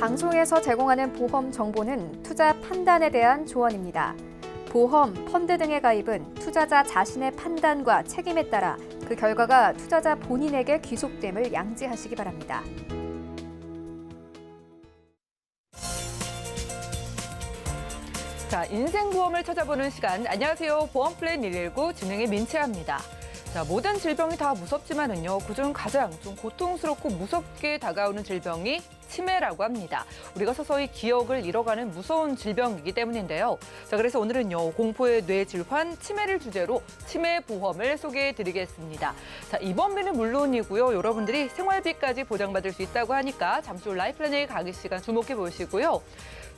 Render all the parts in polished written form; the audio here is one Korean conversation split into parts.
방송에서 제공하는 보험 정보는 투자 판단에 대한 조언입니다. 보험, 펀드 등의 가입은 투자자 자신의 판단과 책임에 따라 그 결과가 투자자 본인에게 귀속됨을 양지하시기 바랍니다. 자, 인생보험을 찾아보는 시간. 안녕하세요. 보험플랜 119 진행의 민채아입니다. 자, 모든 질병이 다 무섭지만은요, 그중 가장 좀 고통스럽고 무섭게 다가오는 질병이 치매라고 합니다. 우리가 서서히 기억을 잃어가는 무서운 질병이기 때문인데요. 자, 그래서 오늘은요, 공포의 뇌질환, 치매를 주제로 치매 보험을 소개해드리겠습니다. 자, 입원비는 물론이고요, 여러분들이 생활비까지 보장받을 수 있다고 하니까 잠시 후 라이플랜의 강의 시간 주목해 보시고요.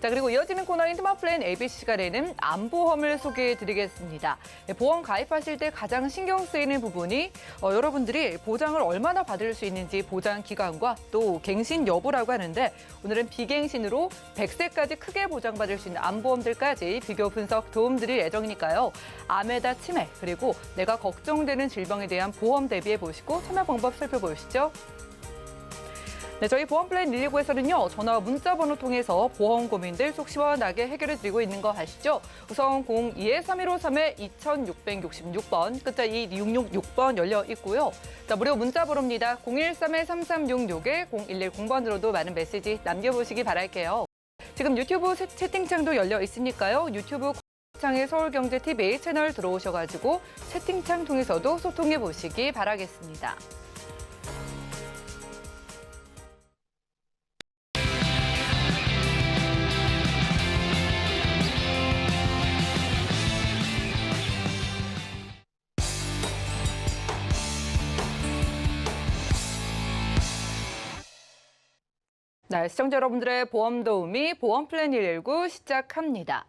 자, 그리고 이어지는 코너인 스마플랜 ABC 시간에는 암보험을 소개해드리겠습니다. 보험 가입하실 때 가장 신경 쓰이는 부분이 여러분들이 보장을 얼마나 받을 수 있는지 보장 기간과 또 갱신 여부라고 하는데, 오늘은 비갱신으로 100세까지 크게 보장받을 수 있는 암보험들까지 비교 분석 도움드릴 예정이니까요. 암에다 치매, 그리고 내가 걱정되는 질병에 대한 보험 대비해 보시고 참여 방법 살펴보시죠. 네, 저희 보험플랜 119에서는요, 전화와 문자 번호 통해서 보험 고민들 속 시원하게 해결해드리고 있는 거 아시죠? 우선 02-3153-2666번, 끝자 2666번 열려 있고요. 자, 무료 문자 번호입니다. 013-3366-0110번으로도 많은 메시지 남겨보시기 바랄게요. 지금 유튜브 채팅창도 열려 있으니까요. 유튜브 창의 서울경제TV 채널 들어오셔가지고 채팅창 통해서도 소통해보시기 바라겠습니다. 네, 시청자 여러분들의 보험 도우미 보험플랜 119 시작합니다.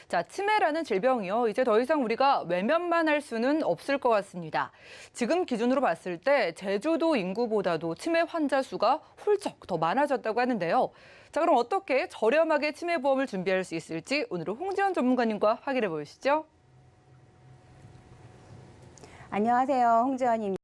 자, 치매라는 질병이요, 이제 더 이상 우리가 외면만 할 수는 없을 것 같습니다. 지금 기준으로 봤을 때 제주도 인구보다도 치매 환자 수가 훌쩍 더 많아졌다고 하는데요. 자, 그럼 어떻게 저렴하게 치매 보험을 준비할 수 있을지 오늘은 홍지연 전문가님과 확인해 보시죠. 안녕하세요, 홍지연입니다.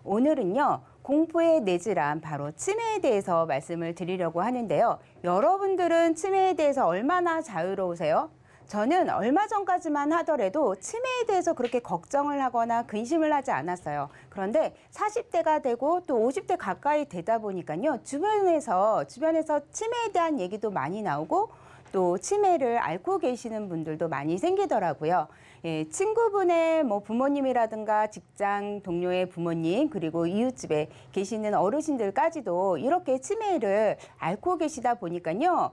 오늘은요, 공포의 뇌질환, 바로 치매에 대해서 말씀을 드리려고 하는데요. 여러분들은 치매에 대해서 얼마나 자유로우세요? 저는 얼마 전까지만 하더라도 치매에 대해서 그렇게 걱정을 하거나 근심을 하지 않았어요. 그런데 40대가 되고 또 50대 가까이 되다 보니까요, 주변에서 치매에 대한 얘기도 많이 나오고 또 치매를 앓고 계시는 분들도 많이 생기더라고요. 예, 친구분의 부모님이라든가 직장 동료의 부모님, 그리고 이웃집에 계시는 어르신들까지도 이렇게 치매를 앓고 계시다 보니까요.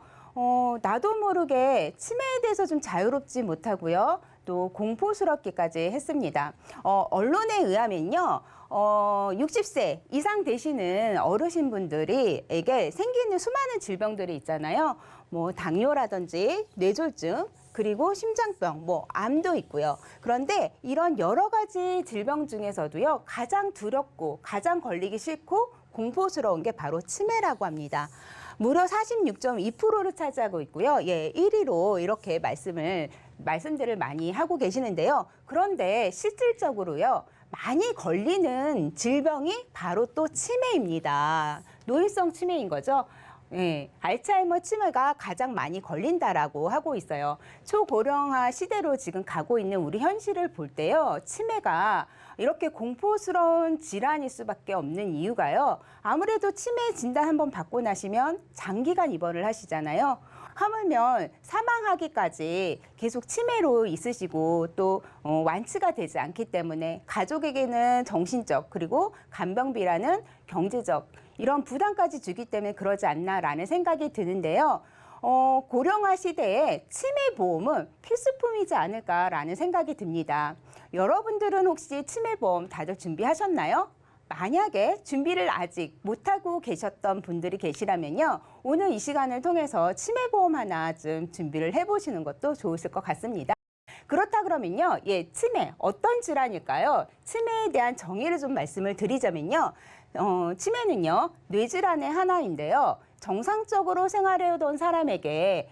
나도 모르게 치매에 대해서 좀 자유롭지 못하고요. 또 공포스럽기까지 했습니다. 언론에 의하면요, 60세 이상 되시는 어르신분들에게 생기는 수많은 질병들이 있잖아요. 당뇨라든지 뇌졸중, 그리고 심장병, 암도 있고요. 그런데 이런 여러 가지 질병 중에서도요, 가장 두렵고 가장 걸리기 싫고 공포스러운 게 바로 치매라고 합니다. 무려 46.2%를 차지하고 있고요. 예, 1위로 이렇게 말씀들을 많이 하고 계시는데요. 그런데 실질적으로요, 많이 걸리는 질병이 바로 또 치매입니다. 노인성 치매인 거죠. 예, 알츠하이머 치매가 가장 많이 걸린다라고 하고 있어요. 초고령화 시대로 지금 가고 있는 우리 현실을 볼 때요, 치매가 이렇게 공포스러운 질환일 수밖에 없는 이유가요, 아무래도 치매 진단 한번 받고 나시면 장기간 입원을 하시잖아요. 하물며 사망하기까지 계속 치매로 있으시고 또 완치가 되지 않기 때문에 가족에게는 정신적, 그리고 간병비라는 경제적 이런 부담까지 주기 때문에 그러지 않나라는 생각이 드는데요. 고령화 시대에 치매 보험은 필수품이지 않을까라는 생각이 듭니다. 여러분들은 혹시 치매 보험 다들 준비하셨나요? 만약에 준비를 아직 못하고 계셨던 분들이 계시라면요, 오늘 이 시간을 통해서 치매 보험 하나 좀 준비를 해보시는 것도 좋으실 것 같습니다. 그렇다 그러면요, 예, 치매 어떤 질환일까요? 치매에 대한 정의를 좀 말씀을 드리자면요, 치매는요, 뇌질환의 하나인데요. 정상적으로 생활해오던 사람에게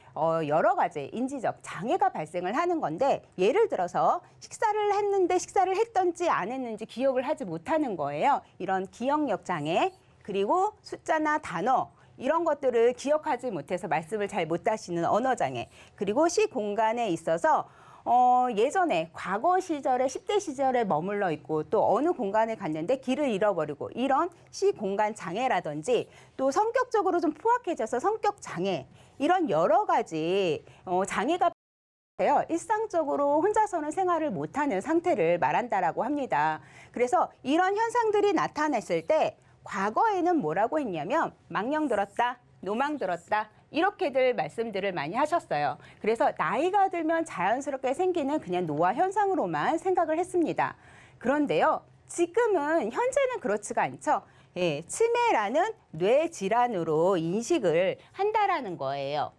여러 가지 인지적 장애가 발생을 하는 건데, 예를 들어서 식사를 했는데 식사를 했던지 안 했는지 기억을 하지 못하는 거예요. 이런 기억력 장애, 그리고 숫자나 단어, 이런 것들을 기억하지 못해서 말씀을 잘 못 하시는 언어장애, 그리고 시공간에 있어서 예전에 과거 시절에 10대 시절에 머물러 있고 또 어느 공간에 갔는데 길을 잃어버리고 이런 시공간 장애라든지 또 성격적으로 좀 포악해져서 성격 장애, 이런 여러 가지 장애가 일상적으로 혼자서는 생활을 못하는 상태를 말한다라고 합니다. 그래서 이런 현상들이 나타났을 때 과거에는 뭐라고 했냐면 망령 들었다, 노망 들었다, 이렇게들 말씀들을 많이 하셨어요. 그래서 나이가 들면 자연스럽게 생기는 그냥 노화 현상으로만 생각을 했습니다. 그런데요, 지금은 현재는 그렇지가 않죠. 예, 치매라는 뇌 질환으로 인식을 한다라는 거예요.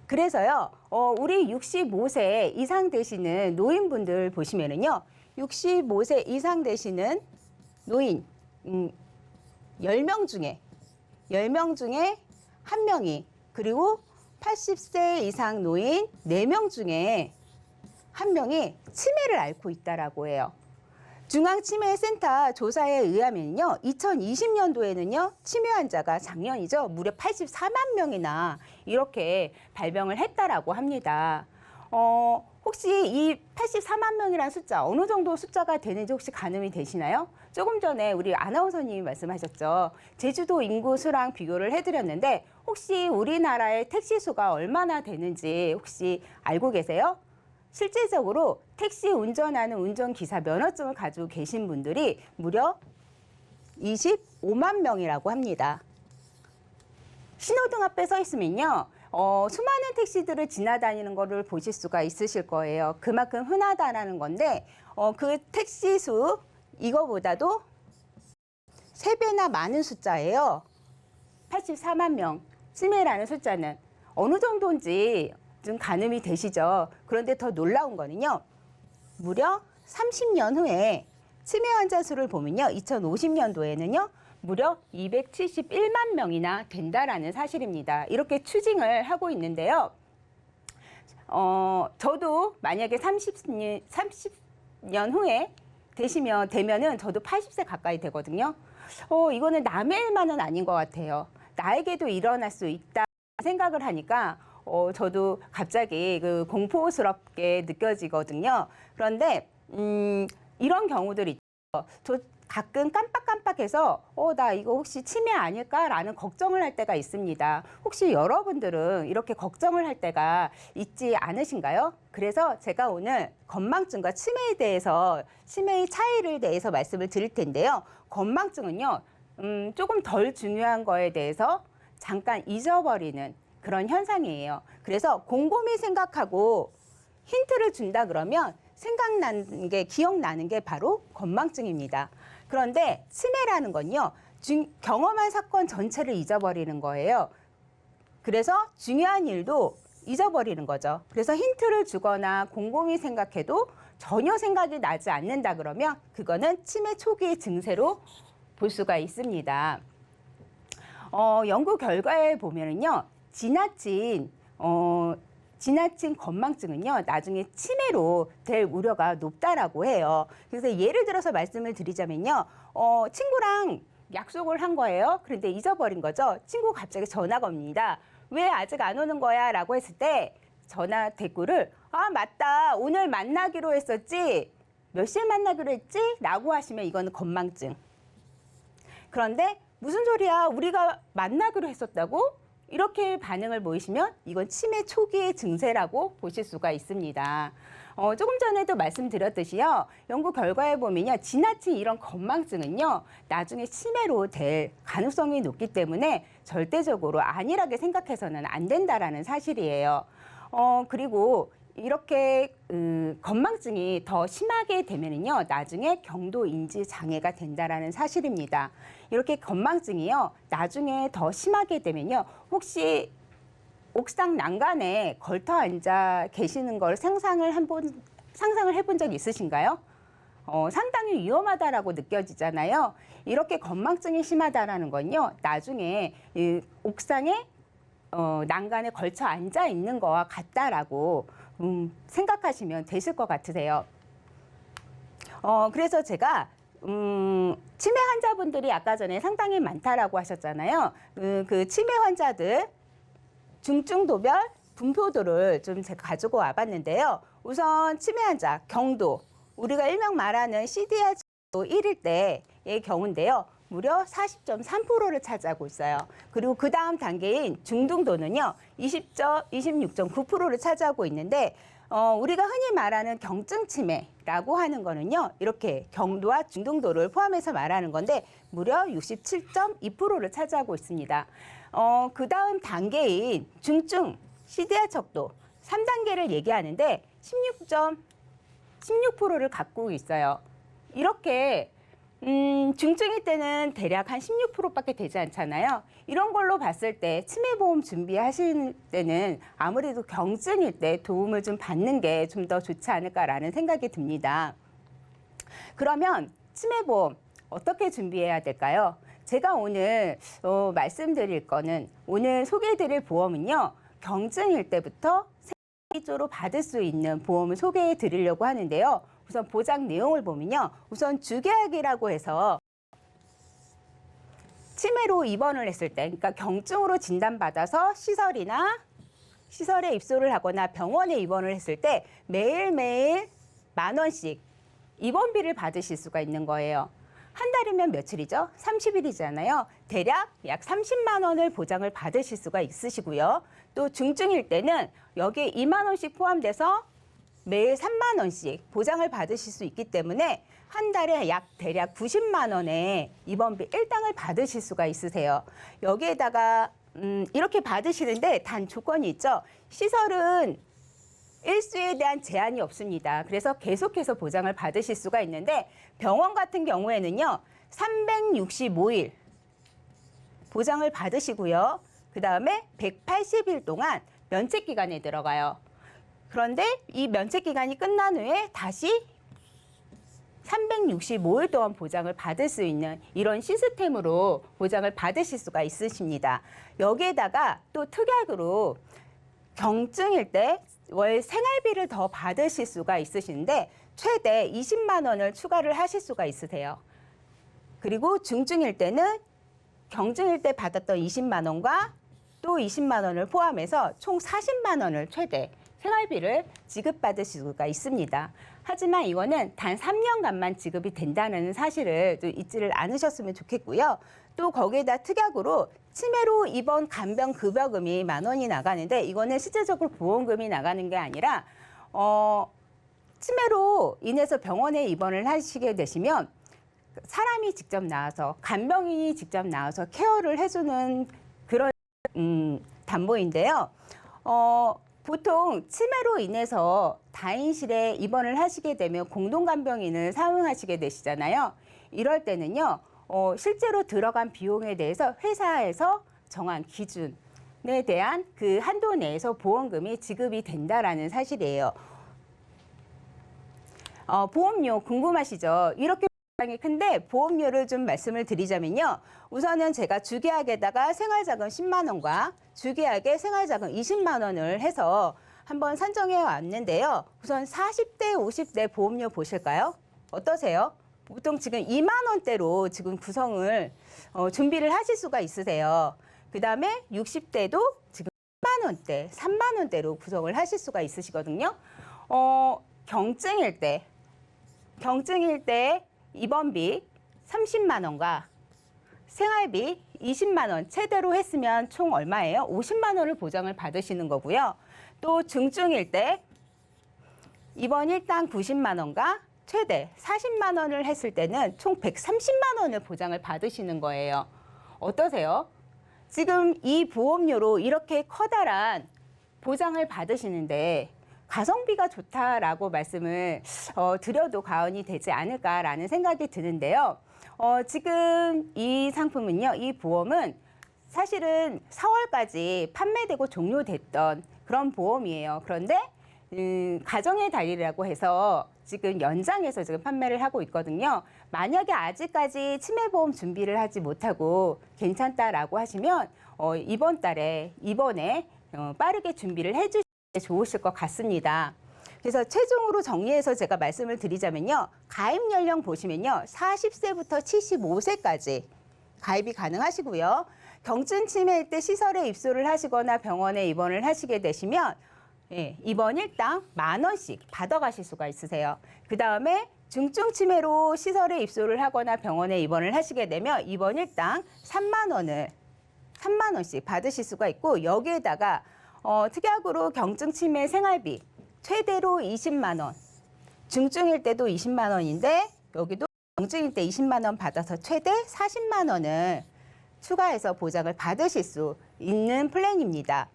그래서요, 우리 65세 이상 되시는 노인분들 보시면은요, 65세 이상 되시는 노인 10명 중에 1명이, 그리고 80세 이상 노인 4명 중에 1명이 치매를 앓고 있다라고 해요. 중앙치매센터 조사에 의하면요, 2020년도에는요, 치매 환자가 작년이죠, 무려 84만 명이나 이렇게 발병을 했다라고 합니다. 혹시 이 84만 명이라는 숫자, 어느 정도 숫자가 되는지 혹시 가늠이 되시나요? 조금 전에 우리 아나운서님이 말씀하셨죠. 제주도 인구 수랑 비교를 해드렸는데 혹시 우리나라의 택시 수가 얼마나 되는지 혹시 알고 계세요? 실질적으로 택시 운전하는 운전기사 면허증을 가지고 계신 분들이 무려 25만 명이라고 합니다. 신호등 앞에 서 있으면요, 수많은 택시들을 지나다니는 것을 보실 수가 있으실 거예요. 그만큼 흔하다라는 건데, 그 택시 수 이거보다도 3배나 많은 숫자예요. 84만 명, 치매라는 숫자는 어느 정도인지 좀 가늠이 되시죠. 그런데 더 놀라운 거는요, 무려 30년 후에 치매 환자 수를 보면요, 2050년도에는요, 무려 271만 명이나 된다라는 사실입니다. 이렇게 추징을 하고 있는데요. 저도 만약에 30년 후에 되면은 저도 80세 가까이 되거든요. 이거는 남의 일만은 아닌 것 같아요. 나에게도 일어날 수 있다 생각을 하니까 저도 갑자기 그 공포스럽게 느껴지거든요. 그런데 이런 경우들이 있죠. 저 가끔 깜빡깜빡해서 나 이거 혹시 치매 아닐까라는 걱정을 할 때가 있습니다. 혹시 여러분들은 이렇게 걱정을 할 때가 있지 않으신가요? 그래서 제가 오늘 건망증과 치매에 대해서, 치매의 차이를 대해서 말씀을 드릴 텐데요. 건망증은요, 조금 덜 중요한 거에 대해서 잠깐 잊어버리는 그런 현상이에요. 그래서 곰곰이 생각하고 힌트를 준다 그러면 생각나는 게, 기억나는 게 바로 건망증입니다. 그런데 치매라는 건요, 경험한 사건 전체를 잊어버리는 거예요. 그래서 중요한 일도 잊어버리는 거죠. 그래서 힌트를 주거나 곰곰이 생각해도 전혀 생각이 나지 않는다 그러면 그거는 치매 초기의 증세로 볼 수가 있습니다. 연구 결과에 보면은요, 지나친 건망증은요, 나중에 치매로 될 우려가 높다라고 해요. 그래서 예를 들어서 말씀을 드리자면요, 친구랑 약속을 한 거예요. 그런데 잊어버린 거죠. 친구 갑자기 전화가 옵니다. 왜 아직 안 오는 거야? 라고 했을 때 전화 대꾸를, 맞다, 오늘 만나기로 했었지? 몇 시에 만나기로 했지? 라고 하시면 이거는 건망증. 그런데 무슨 소리야? 우리가 만나기로 했었다고? 이렇게 반응을 보이시면 이건 치매 초기의 증세라고 보실 수가 있습니다. 조금 전에도 말씀드렸듯이요, 연구 결과에 보면요, 지나친 이런 건망증은요, 나중에 치매로 될 가능성이 높기 때문에 절대적으로 안일하게 생각해서는 안 된다라는 사실이에요. 그리고 이렇게 건망증이 더 심하게 되면은요, 나중에 경도 인지 장애가 된다라는 사실입니다. 이렇게 건망증이요, 나중에 더 심하게 되면요, 혹시 옥상 난간에 걸터 앉아 계시는 걸 상상을 해본 적 있으신가요? 상당히 위험하다라고 느껴지잖아요. 이렇게 건망증이 심하다라는 건요, 나중에 옥상에 난간에 걸쳐 앉아 있는 거와 같다라고 생각하시면 되실 것 같으세요. 그래서 제가 치매 환자분들이 아까 전에 상당히 많다라고 하셨잖아요. 그 치매 환자들 중증도별 분포도를 좀 제가 가지고 와봤는데요. 우선 치매 환자 경도, 우리가 일명 말하는 CDR 1일 때의 경우인데요. 무려 40.3%를 차지하고 있어요. 그리고 그 다음 단계인 중등도는요, 26.9%를 차지하고 있는데, 우리가 흔히 말하는 경증 치매라고 하는 거는요, 이렇게 경도와 중등도를 포함해서 말하는 건데, 무려 67.2%를 차지하고 있습니다. 그 다음 단계인 중증 CDR 척도 3단계를 얘기하는데 16%를 갖고 있어요. 이렇게 중증일 때는 대략 한 16%밖에 되지 않잖아요. 이런 걸로 봤을 때 치매보험 준비하실 때는 아무래도 경증일 때 도움을 좀 받는 게 좀 더 좋지 않을까라는 생각이 듭니다. 그러면 치매보험 어떻게 준비해야 될까요? 제가 오늘 말씀드릴 거는, 오늘 소개해드릴 보험은요, 경증일 때부터 생활기조로 받을 수 있는 보험을 소개해 드리려고 하는데요. 우선 보장 내용을 보면요. 우선 주계약이라고 해서 치매로 입원을 했을 때, 그러니까 경증으로 진단받아서 시설에 입소를 하거나 병원에 입원을 했을 때 매일매일 10,000원씩 입원비를 받으실 수가 있는 거예요. 한 달이면 며칠이죠? 30일이잖아요. 대략 약 30만 원을 보장을 받으실 수가 있으시고요. 또 중증일 때는 여기에 2만 원씩 포함돼서 매일 3만 원씩 보장을 받으실 수 있기 때문에 한 달에 약 대략 90만 원의 입원비 일당을 받으실 수가 있으세요. 여기에다가 이렇게 받으시는데 단 조건이 있죠. 시설은 일수에 대한 제한이 없습니다. 그래서 계속해서 보장을 받으실 수가 있는데, 병원 같은 경우에는요, 365일 보장을 받으시고요. 그 다음에 180일 동안 면책 기간에 들어가요. 그런데 이 면책 기간이 끝난 후에 다시 365일 동안 보장을 받을 수 있는 이런 시스템으로 보장을 받으실 수가 있으십니다. 여기에다가 또 특약으로 경증일 때 월 생활비를 더 받으실 수가 있으신데 최대 20만 원을 추가를 하실 수가 있으세요. 그리고 중증일 때는 경증일 때 받았던 20만 원과 또 20만 원을 포함해서 총 40만 원을 최대 생활비를 지급받으실 수가 있습니다. 하지만 이거는 단 3년간만 지급이 된다는 사실을 좀 잊지를 않으셨으면 좋겠고요. 또 거기에다 특약으로 치매로 입원 간병 급여금이 10,000원이 나가는데, 이거는 실제적으로 보험금이 나가는 게 아니라 치매로 인해서 병원에 입원을 하시게 되시면 사람이 직접 나와서, 간병인이 직접 나와서 케어를 해주는 그런 담보인데요. 보통 치매로 인해서 다인실에 입원을 하시게 되면 공동간병인을 사용하시게 되시잖아요. 이럴 때는요, 실제로 들어간 비용에 대해서 회사에서 정한 기준에 대한 그 한도 내에서 보험금이 지급이 된다라는 사실이에요. 보험료 궁금하시죠? 이렇게 굉장히 큰데 보험료를 좀 말씀을 드리자면요. 우선은 제가 주계약에다가 생활자금 10만 원과 주계약에 생활자금 20만 원을 해서 한번 산정해 왔는데요. 우선 40대, 50대 보험료 보실까요? 어떠세요? 보통 지금 2만 원대로 지금 구성을 준비를 하실 수가 있으세요. 그 다음에 60대도 지금 3만 원대, 3만 원대로 구성을 하실 수가 있으시거든요. 경증일 때 입원비 30만 원과 생활비 20만 원 최대로 했으면 총 얼마예요? 50만 원을 보장을 받으시는 거고요. 또 중증일 때 입원 일당 90만 원과 최대 40만 원을 했을 때는 총 130만 원을 보장을 받으시는 거예요. 어떠세요? 지금 이 보험료로 이렇게 커다란 보장을 받으시는데 가성비가 좋다라고 말씀을 드려도 과언이 되지 않을까라는 생각이 드는데요. 지금 이 상품은요, 이 보험은 사실은 4월까지 판매되고 종료됐던 그런 보험이에요. 그런데 가정의 달이라고 해서 지금 연장해서 지금 판매를 하고 있거든요. 만약에 아직까지 치매보험 준비를 하지 못하고 괜찮다라고 하시면 이번에 빠르게 준비를 해주시면 좋으실 것 같습니다. 그래서 최종으로 정리해서 제가 말씀을 드리자면요. 가입 연령 보시면요. 40세부터 75세까지 가입이 가능하시고요. 경증 치매일 때 시설에 입소를 하시거나 병원에 입원을 하시게 되시면 입원 일당 10,000원씩 받아가실 수가 있으세요. 그다음에 중증 치매로 시설에 입소를 하거나 병원에 입원을 하시게 되면 입원 일당 3만 원씩 받으실 수가 있고 여기에다가 특약으로 경증 치매 생활비 최대로 20만 원, 중증일 때도 20만 원인데 여기도 경증일 때 20만 원 받아서 최대 40만 원을 추가해서 보장을 받으실 수 있는 플랜입니다.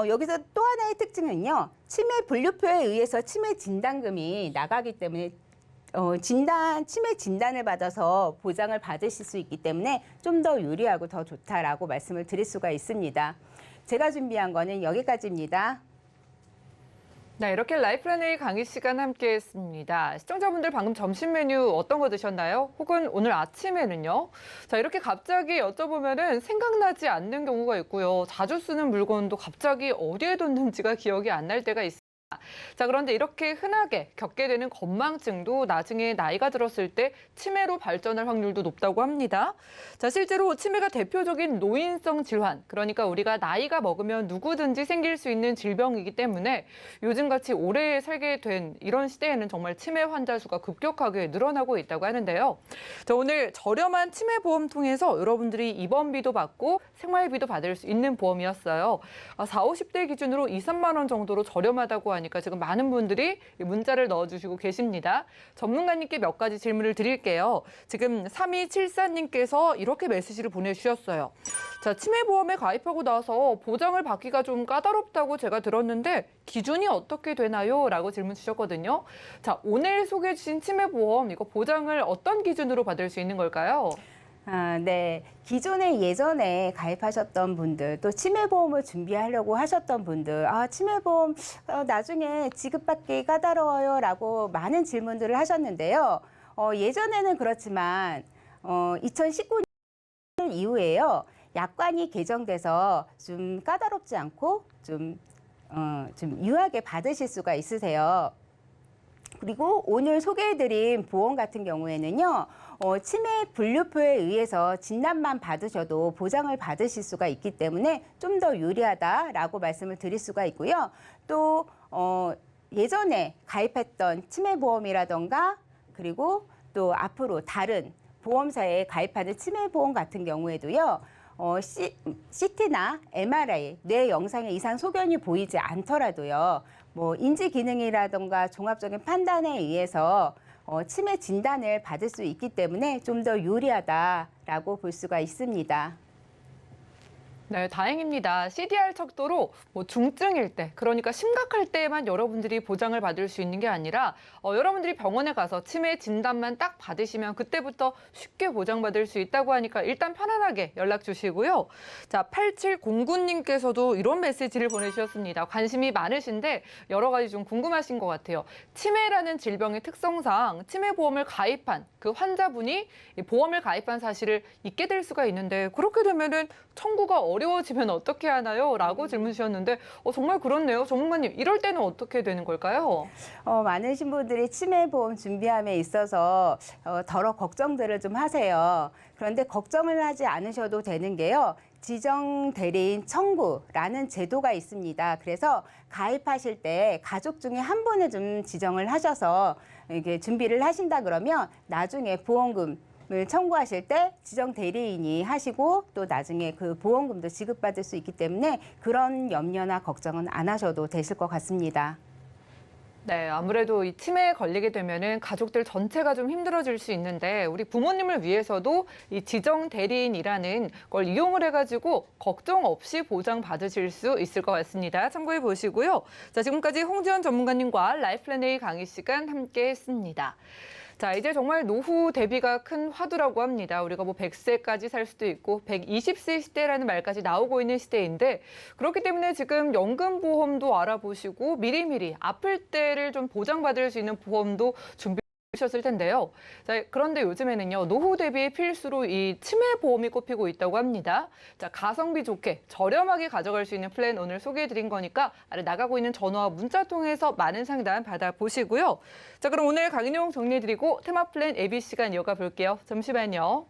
여기서 또 하나의 특징은요. 치매 분류표에 의해서 치매 진단금이 나가기 때문에 치매 진단을 받아서 보장을 받으실 수 있기 때문에 좀 더 유리하고 더 좋다라고 말씀을 드릴 수가 있습니다. 제가 준비한 거는 여기까지입니다. 네, 이렇게 라이프라인의 강의 시간 함께했습니다. 시청자분들 방금 점심 메뉴 어떤 거 드셨나요? 혹은 오늘 아침에는요? 자, 이렇게 갑자기 여쭤보면은 생각나지 않는 경우가 있고요. 자주 쓰는 물건도 갑자기 어디에 뒀는지가 기억이 안 날 때가 있습니다. 자, 그런데 이렇게 흔하게 겪게 되는 건망증도 나중에 나이가 들었을 때 치매로 발전할 확률도 높다고 합니다. 자, 실제로 치매가 대표적인 노인성 질환, 그러니까 우리가 나이가 먹으면 누구든지 생길 수 있는 질병이기 때문에 요즘같이 오래 살게 된 이런 시대에는 정말 치매 환자 수가 급격하게 늘어나고 있다고 하는데요. 자, 오늘 저렴한 치매 보험 통해서 여러분들이 입원비도 받고 생활비도 받을 수 있는 보험이었어요. 40, 50대 기준으로 2, 3만 원 정도로 저렴하다고 하니까 지금 많은 분들이 문자를 넣어주시고 계십니다. 전문가님께 몇 가지 질문을 드릴게요. 지금 3274님께서 이렇게 메시지를 보내주셨어요. 자, 치매보험에 가입하고 나서 보장을 받기가 좀 까다롭다고 제가 들었는데 기준이 어떻게 되나요? 라고 질문 주셨거든요. 자, 오늘 소개해 주신 치매보험 이거 보장을 어떤 기준으로 받을 수 있는 걸까요? 네. 기존에 예전에 가입하셨던 분들, 또 치매보험을 준비하려고 하셨던 분들, 치매보험 나중에 지급받기 까다로워요 라고 많은 질문들을 하셨는데요. 예전에는 그렇지만 2019년 이후에요. 약관이 개정돼서 좀 까다롭지 않고 좀 유하게 받으실 수가 있으세요. 그리고 오늘 소개해드린 보험 같은 경우에는요. 치매 분류표에 의해서 진단만 받으셔도 보장을 받으실 수가 있기 때문에 좀 더 유리하다라고 말씀을 드릴 수가 있고요. 또 예전에 가입했던 치매보험이라던가 그리고 또 앞으로 다른 보험사에 가입하는 치매보험 같은 경우에도요. CT나 MRI, 뇌 영상의 이상 소견이 보이지 않더라도요. 인지 기능이라던가 종합적인 판단에 의해서 치매 진단을 받을 수 있기 때문에 좀 더 유리하다라고 볼 수가 있습니다. 네, 다행입니다. CDR 척도로 중증일 때, 그러니까 심각할 때만 여러분들이 보장을 받을 수 있는 게 아니라 여러분들이 병원에 가서 치매 진단만 딱 받으시면 그때부터 쉽게 보장받을 수 있다고 하니까 일단 편안하게 연락 주시고요. 자, 8709님께서도 이런 메시지를 보내주셨습니다. 관심이 많으신데 여러 가지 좀 궁금하신 것 같아요. 치매라는 질병의 특성상 치매보험을 가입한 그 환자분이 보험을 가입한 사실을 잊게 될 수가 있는데 그렇게 되면은 청구가 어려워지면 어떻게 하나요? 라고 질문 주셨는데 정말 그렇네요. 전문가님, 이럴 때는 어떻게 되는 걸까요? 많으신 분들이 치매보험 준비함에 있어서 더러 걱정들을 좀 하세요. 그런데 걱정을 하지 않으셔도 되는 게요. 지정 대리인 청구라는 제도가 있습니다. 그래서 가입하실 때 가족 중에 한 분을 좀 지정을 하셔서 이렇게 준비를 하신다 그러면 나중에 보험금 을 청구하실 때 지정 대리인이 하시고 또 나중에 그 보험금도 지급받을 수 있기 때문에 그런 염려나 걱정은 안 하셔도 되실 것 같습니다. 네, 아무래도 이 치매에 걸리게 되면은 가족들 전체가 좀 힘들어질 수 있는데 우리 부모님을 위해서도 이 지정 대리인이라는 걸 이용을 해가지고 걱정 없이 보장 받으실 수 있을 것 같습니다. 참고해 보시고요. 자, 지금까지 홍지연 전문가님과 라이프플랜의 강의 시간 함께했습니다. 자, 이제 정말 노후 대비가 큰 화두라고 합니다. 우리가 100세까지 살 수도 있고 120세 시대라는 말까지 나오고 있는 시대인데 그렇기 때문에 지금 연금보험도 알아보시고 미리미리 아플 때를 좀 보장받을 수 있는 보험도 준비 셨을 텐데요. 자, 그런데 요즘에는요, 노후 대비 필수로 이 치매 보험이 꼽히고 있다고 합니다. 자, 가성비 좋게 저렴하게 가져갈 수 있는 플랜 오늘 소개해드린 거니까 아래 나가고 있는 전화와 문자 통해서 많은 상담 받아보시고요. 자, 그럼 오늘 강의 내용 정리해드리고 테마 플랜 AB 시간 이어가 볼게요. 잠시만요.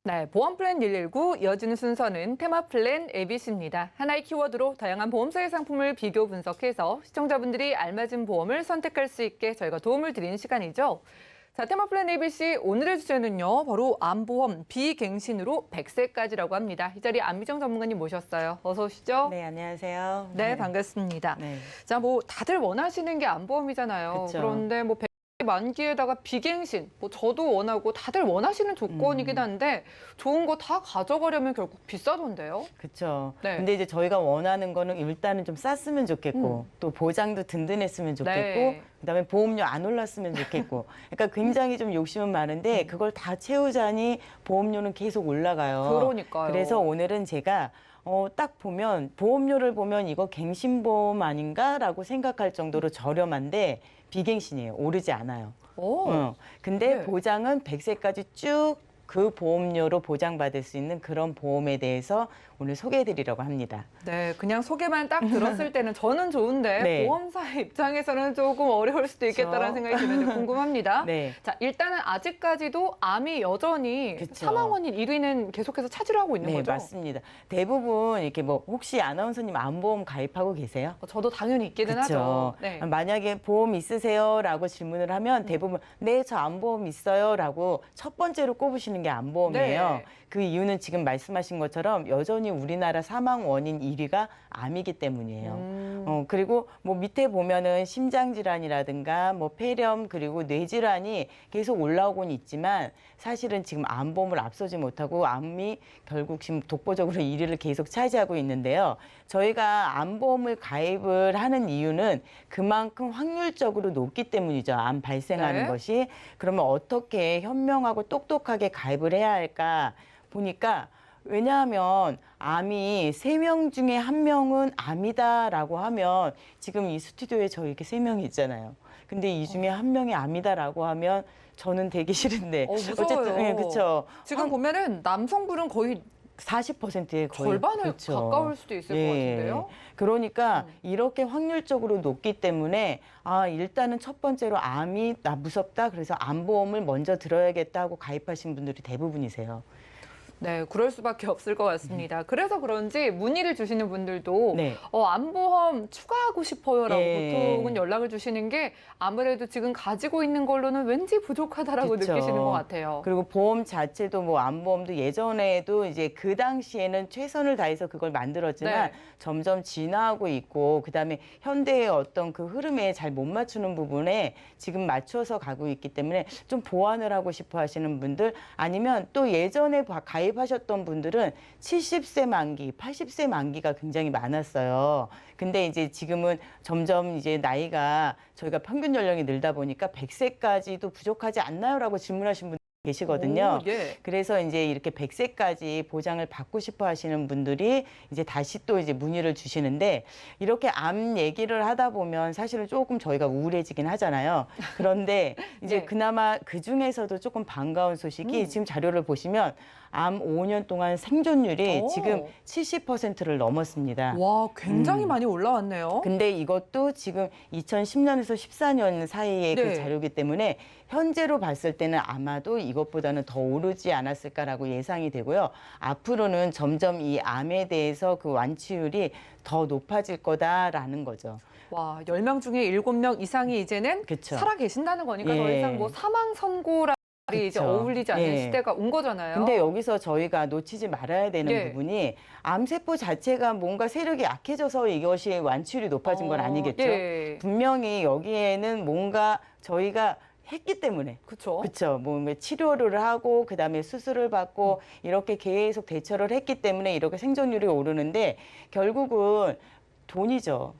네, 보험 플랜 119 이어지는 순서는 테마 플랜 ABC입니다. 하나의 키워드로 다양한 보험사의 상품을 비교 분석해서 시청자분들이 알맞은 보험을 선택할 수 있게 저희가 도움을 드리는 시간이죠. 자, 테마 플랜 ABC 오늘의 주제는요. 바로 암보험 비갱신으로 100세까지라고 합니다. 이 자리에 안미정 전문가님 모셨어요. 어서 오시죠. 네, 안녕하세요. 네, 반갑습니다. 네. 자, 뭐 다들 원하시는 게 암보험이잖아요. 그쵸. 그런데 뭐 만기에다가 비갱신, 뭐 저도 원하고 다들 원하시는 조건이긴 한데 좋은 거 다 가져가려면 결국 비싸던데요. 그렇죠. 네. 근데 이제 저희가 원하는 거는 일단은 좀 쌌으면 좋겠고 또 보장도 든든했으면 좋겠고 네. 그다음에 보험료 안 올랐으면 좋겠고 그러니까 굉장히 좀 욕심은 많은데 그걸 다 채우자니 보험료는 계속 올라가요. 그러니까요. 그래서 오늘은 제가 딱 보면 보험료를 보면 이거 갱신보험 아닌가라고 생각할 정도로 저렴한데 비갱신이에요. 오르지 않아요. 오. 근데 네. 보장은 100세까지 쭉 그 보험료로 보장받을 수 있는 그런 보험에 대해서 오늘 소개해드리려고 합니다. 네, 그냥 소개만 딱 들었을 때는 저는 좋은데 네. 보험사의 입장에서는 조금 어려울 수도 있겠다라는 생각이 드는데 궁금합니다. 네. 자, 일단은 아직까지도 암이 여전히 그쵸. 사망 원인 1위는 계속해서 차지를 하고 있는 네, 거죠? 맞습니다. 대부분 이렇게 뭐 혹시 아나운서님 암보험 가입하고 계세요? 저도 당연히 있기는 그쵸. 하죠. 네. 만약에 보험 있으세요라고 질문을 하면 대부분 네, 저 암보험 있어요라고 첫 번째로 꼽으시는 게 암보험이에요. 네. 그 이유는 지금 말씀하신 것처럼 여전히 우리나라 사망 원인 1위가 암이기 때문이에요. 그리고 뭐 밑에 보면은 심장질환이라든가 뭐 폐렴 그리고 뇌질환이 계속 올라오곤 있지만 사실은 지금 암보험을 앞서지 못하고 암이 결국 지금 독보적으로 1위를 계속 차지하고 있는데요. 저희가 암보험을 가입을 하는 이유는 그만큼 확률적으로 높기 때문이죠. 암 발생하는 네. 것이. 그러면 어떻게 현명하고 똑똑하게 가입을 해야 할까 보니까 왜냐하면 암이 3명 중에 1명은 암이다라고 하면 지금 이 스튜디오에 저희 이렇게 3명이 있잖아요. 근데 이 중에 1명이 암이다라고 하면 저는 되기 싫은데 무서워요. 어쨌든 네, 그렇죠. 지금 보면은 남성분은 거의 40%의 거의 절반을 그렇죠. 가까울 수도 있을 것 같은데요. 그러니까 이렇게 확률적으로 높기 때문에 일단은 첫 번째로 암이 나 무섭다. 그래서 암보험을 먼저 들어야겠다 하고 가입하신 분들이 대부분이세요. 네, 그럴 수밖에 없을 것 같습니다. 그래서 그런지 문의를 주시는 분들도 네. 암보험 추가하고 싶어요라고 네. 보통은 연락을 주시는 게 아무래도 지금 가지고 있는 걸로는 왠지 부족하다라고 그쵸. 느끼시는 것 같아요. 그리고 보험 자체도 뭐 암보험도 예전에도 이제 그 당시에는 최선을 다해서 그걸 만들었지만 네. 점점 진화하고 있고 그다음에 현대의 어떤 그 흐름에 잘 못 맞추는 부분에 지금 맞춰서 가고 있기 때문에 좀 보완을 하고 싶어 하시는 분들 아니면 또 예전에 가입하셨던 분들은 70세 만기, 80세 만기가 굉장히 많았어요. 근데 이제 지금은 점점 이제 나이가 저희가 평균 연령이 늘다 보니까 100세까지도 부족하지 않나요라고 질문하신 분들 계시거든요. 오, 예. 그래서 이제 이렇게 100세까지 보장을 받고 싶어 하시는 분들이 이제 다시 또 이제 문의를 주시는데 이렇게 암 얘기를 하다 보면 사실은 조금 저희가 우울해지긴 하잖아요. 그런데 이제 네. 그나마 그 중에서도 조금 반가운 소식이 지금 자료를 보시면 암 5년 동안 생존율이 오. 지금 70%를 넘었습니다. 와, 굉장히 많이 올라왔네요. 근데 이것도 지금 2010년에서 14년 사이의 네. 그 자료이기 때문에 현재로 봤을 때는 아마도 이것보다는 더 오르지 않았을까라고 예상이 되고요. 앞으로는 점점 이 암에 대해서 그 완치율이 더 높아질 거다라는 거죠. 와, 10명 중에 7명 이상이 이제는 그쵸. 살아 계신다는 거니까 더 예. 이상 뭐 사망 선고라 말이 이제 그쵸. 어울리지 않는 예. 시대가 온 거잖아요. 근데 여기서 저희가 놓치지 말아야 되는 네. 부분이 암세포 자체가 뭔가 세력이 약해져서 이것이 완치율이 높아진 건 아니겠죠. 예. 분명히 여기에는 뭔가 저희가 했기 때문에 그렇죠. 그렇죠. 뭔가 치료를 하고 그다음에 수술을 받고 이렇게 계속 대처를 했기 때문에 이렇게 생존율이 오르는데 결국은 돈이죠.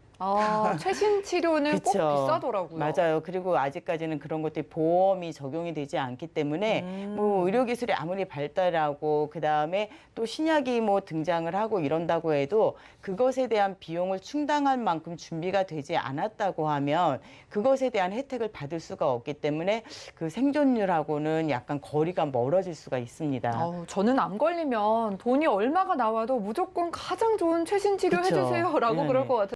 최신 치료는 꼭 그쵸. 비싸더라고요. 맞아요. 그리고 아직까지는 그런 것들이 보험이 적용이 되지 않기 때문에 뭐 의료 기술이 아무리 발달하고 그다음에 또 신약이 뭐 등장을 하고 이런다고 해도 그것에 대한 비용을 충당할 만큼 준비가 되지 않았다고 하면 그것에 대한 혜택을 받을 수가 없기 때문에 그 생존율하고는 약간 거리가 멀어질 수가 있습니다. 저는 암 걸리면 돈이 얼마가 나와도 무조건 가장 좋은 최신 치료 그쵸. 해주세요라고 네네. 그럴 것 같아요.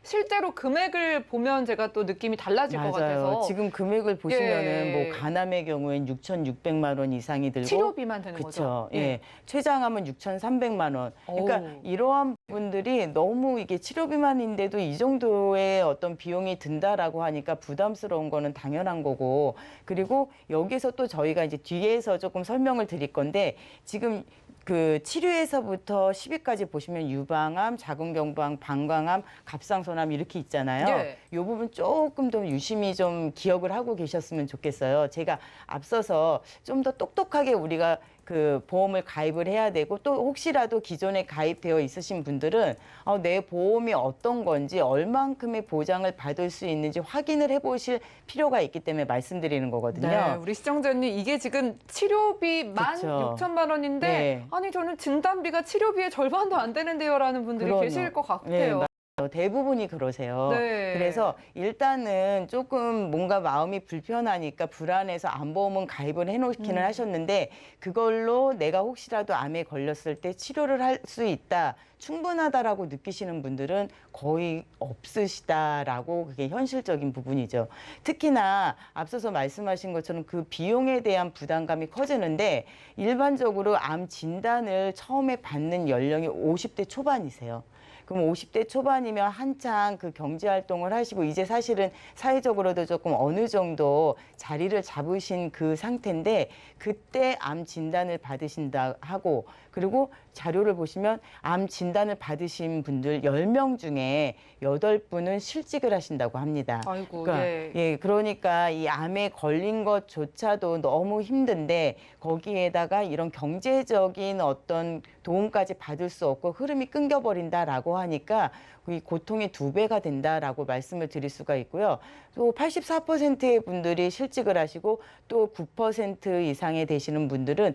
실제로 금액을 보면 제가 또 느낌이 달라질 것 같아서 지금 금액을 보시면은 예. 뭐 간암의 경우엔 6,600만 원 이상이 들고 치료비만 되는 그쵸. 거죠. 예. 최장암은 6,300만 원. 그러니까 오. 이러한 분들이 너무 이게 치료비만인데도 이 정도의 어떤 비용이 든다라고 하니까 부담스러운 거는 당연한 거고 그리고 여기서 또 저희가 이제 뒤에서 조금 설명을 드릴 건데 지금 그 치료에서부터 10위까지 보시면 유방암, 자궁경부암, 방광암, 갑상선암 이렇게 있잖아요. 예. 이 부분 조금 더 유심히 좀 기억을 하고 계셨으면 좋겠어요. 제가 앞서서 좀 더 똑똑하게 우리가 그 보험을 가입을 해야 되고 또 혹시라도 기존에 가입되어 있으신 분들은 내 보험이 어떤 건지 얼만큼의 보장을 받을 수 있는지 확인을 해보실 필요가 있기 때문에 말씀드리는 거거든요. 네, 우리 시청자님 이게 지금 치료비 그쵸. 16,000만 원인데 네. 아니 저는 진단비가 치료비의 절반도 안 되는데요라는 분들이 그럼요. 계실 것 네, 같아요. 맞아요. 대부분이 그러세요. 네. 그래서 일단은 조금 뭔가 마음이 불편하니까 불안해서 암보험은 가입을 해놓기는 하셨는데 그걸로 내가 혹시라도 암에 걸렸을 때 치료를 할 수 있다. 충분하다라고 느끼시는 분들은 거의 없으시다라고 그게 현실적인 부분이죠. 특히나 앞서서 말씀하신 것처럼 그 비용에 대한 부담감이 커지는데 일반적으로 암 진단을 처음에 받는 연령이 50대 초반이세요. 그럼 50대 초반이면 한창 그 경제 활동을 하시고 이제 사실은 사회적으로도 조금 어느 정도 자리를 잡으신 그 상태인데 그때 암 진단을 받으신다 하고 그리고 자료를 보시면 암 진단을 받으신 분들 10명 중에 8분은 실직을 하신다고 합니다. 아이고, 그러니까, 그러니까 이 암에 걸린 것조차도 너무 힘든데 거기에다가 이런 경제적인 어떤 도움까지 받을 수 없고 흐름이 끊겨버린다라고 하니까 이 고통이 2배가 된다라고 말씀을 드릴 수가 있고요. 또 84%의 분들이 실직을 하시고 또 9% 이상의 되시는 분들은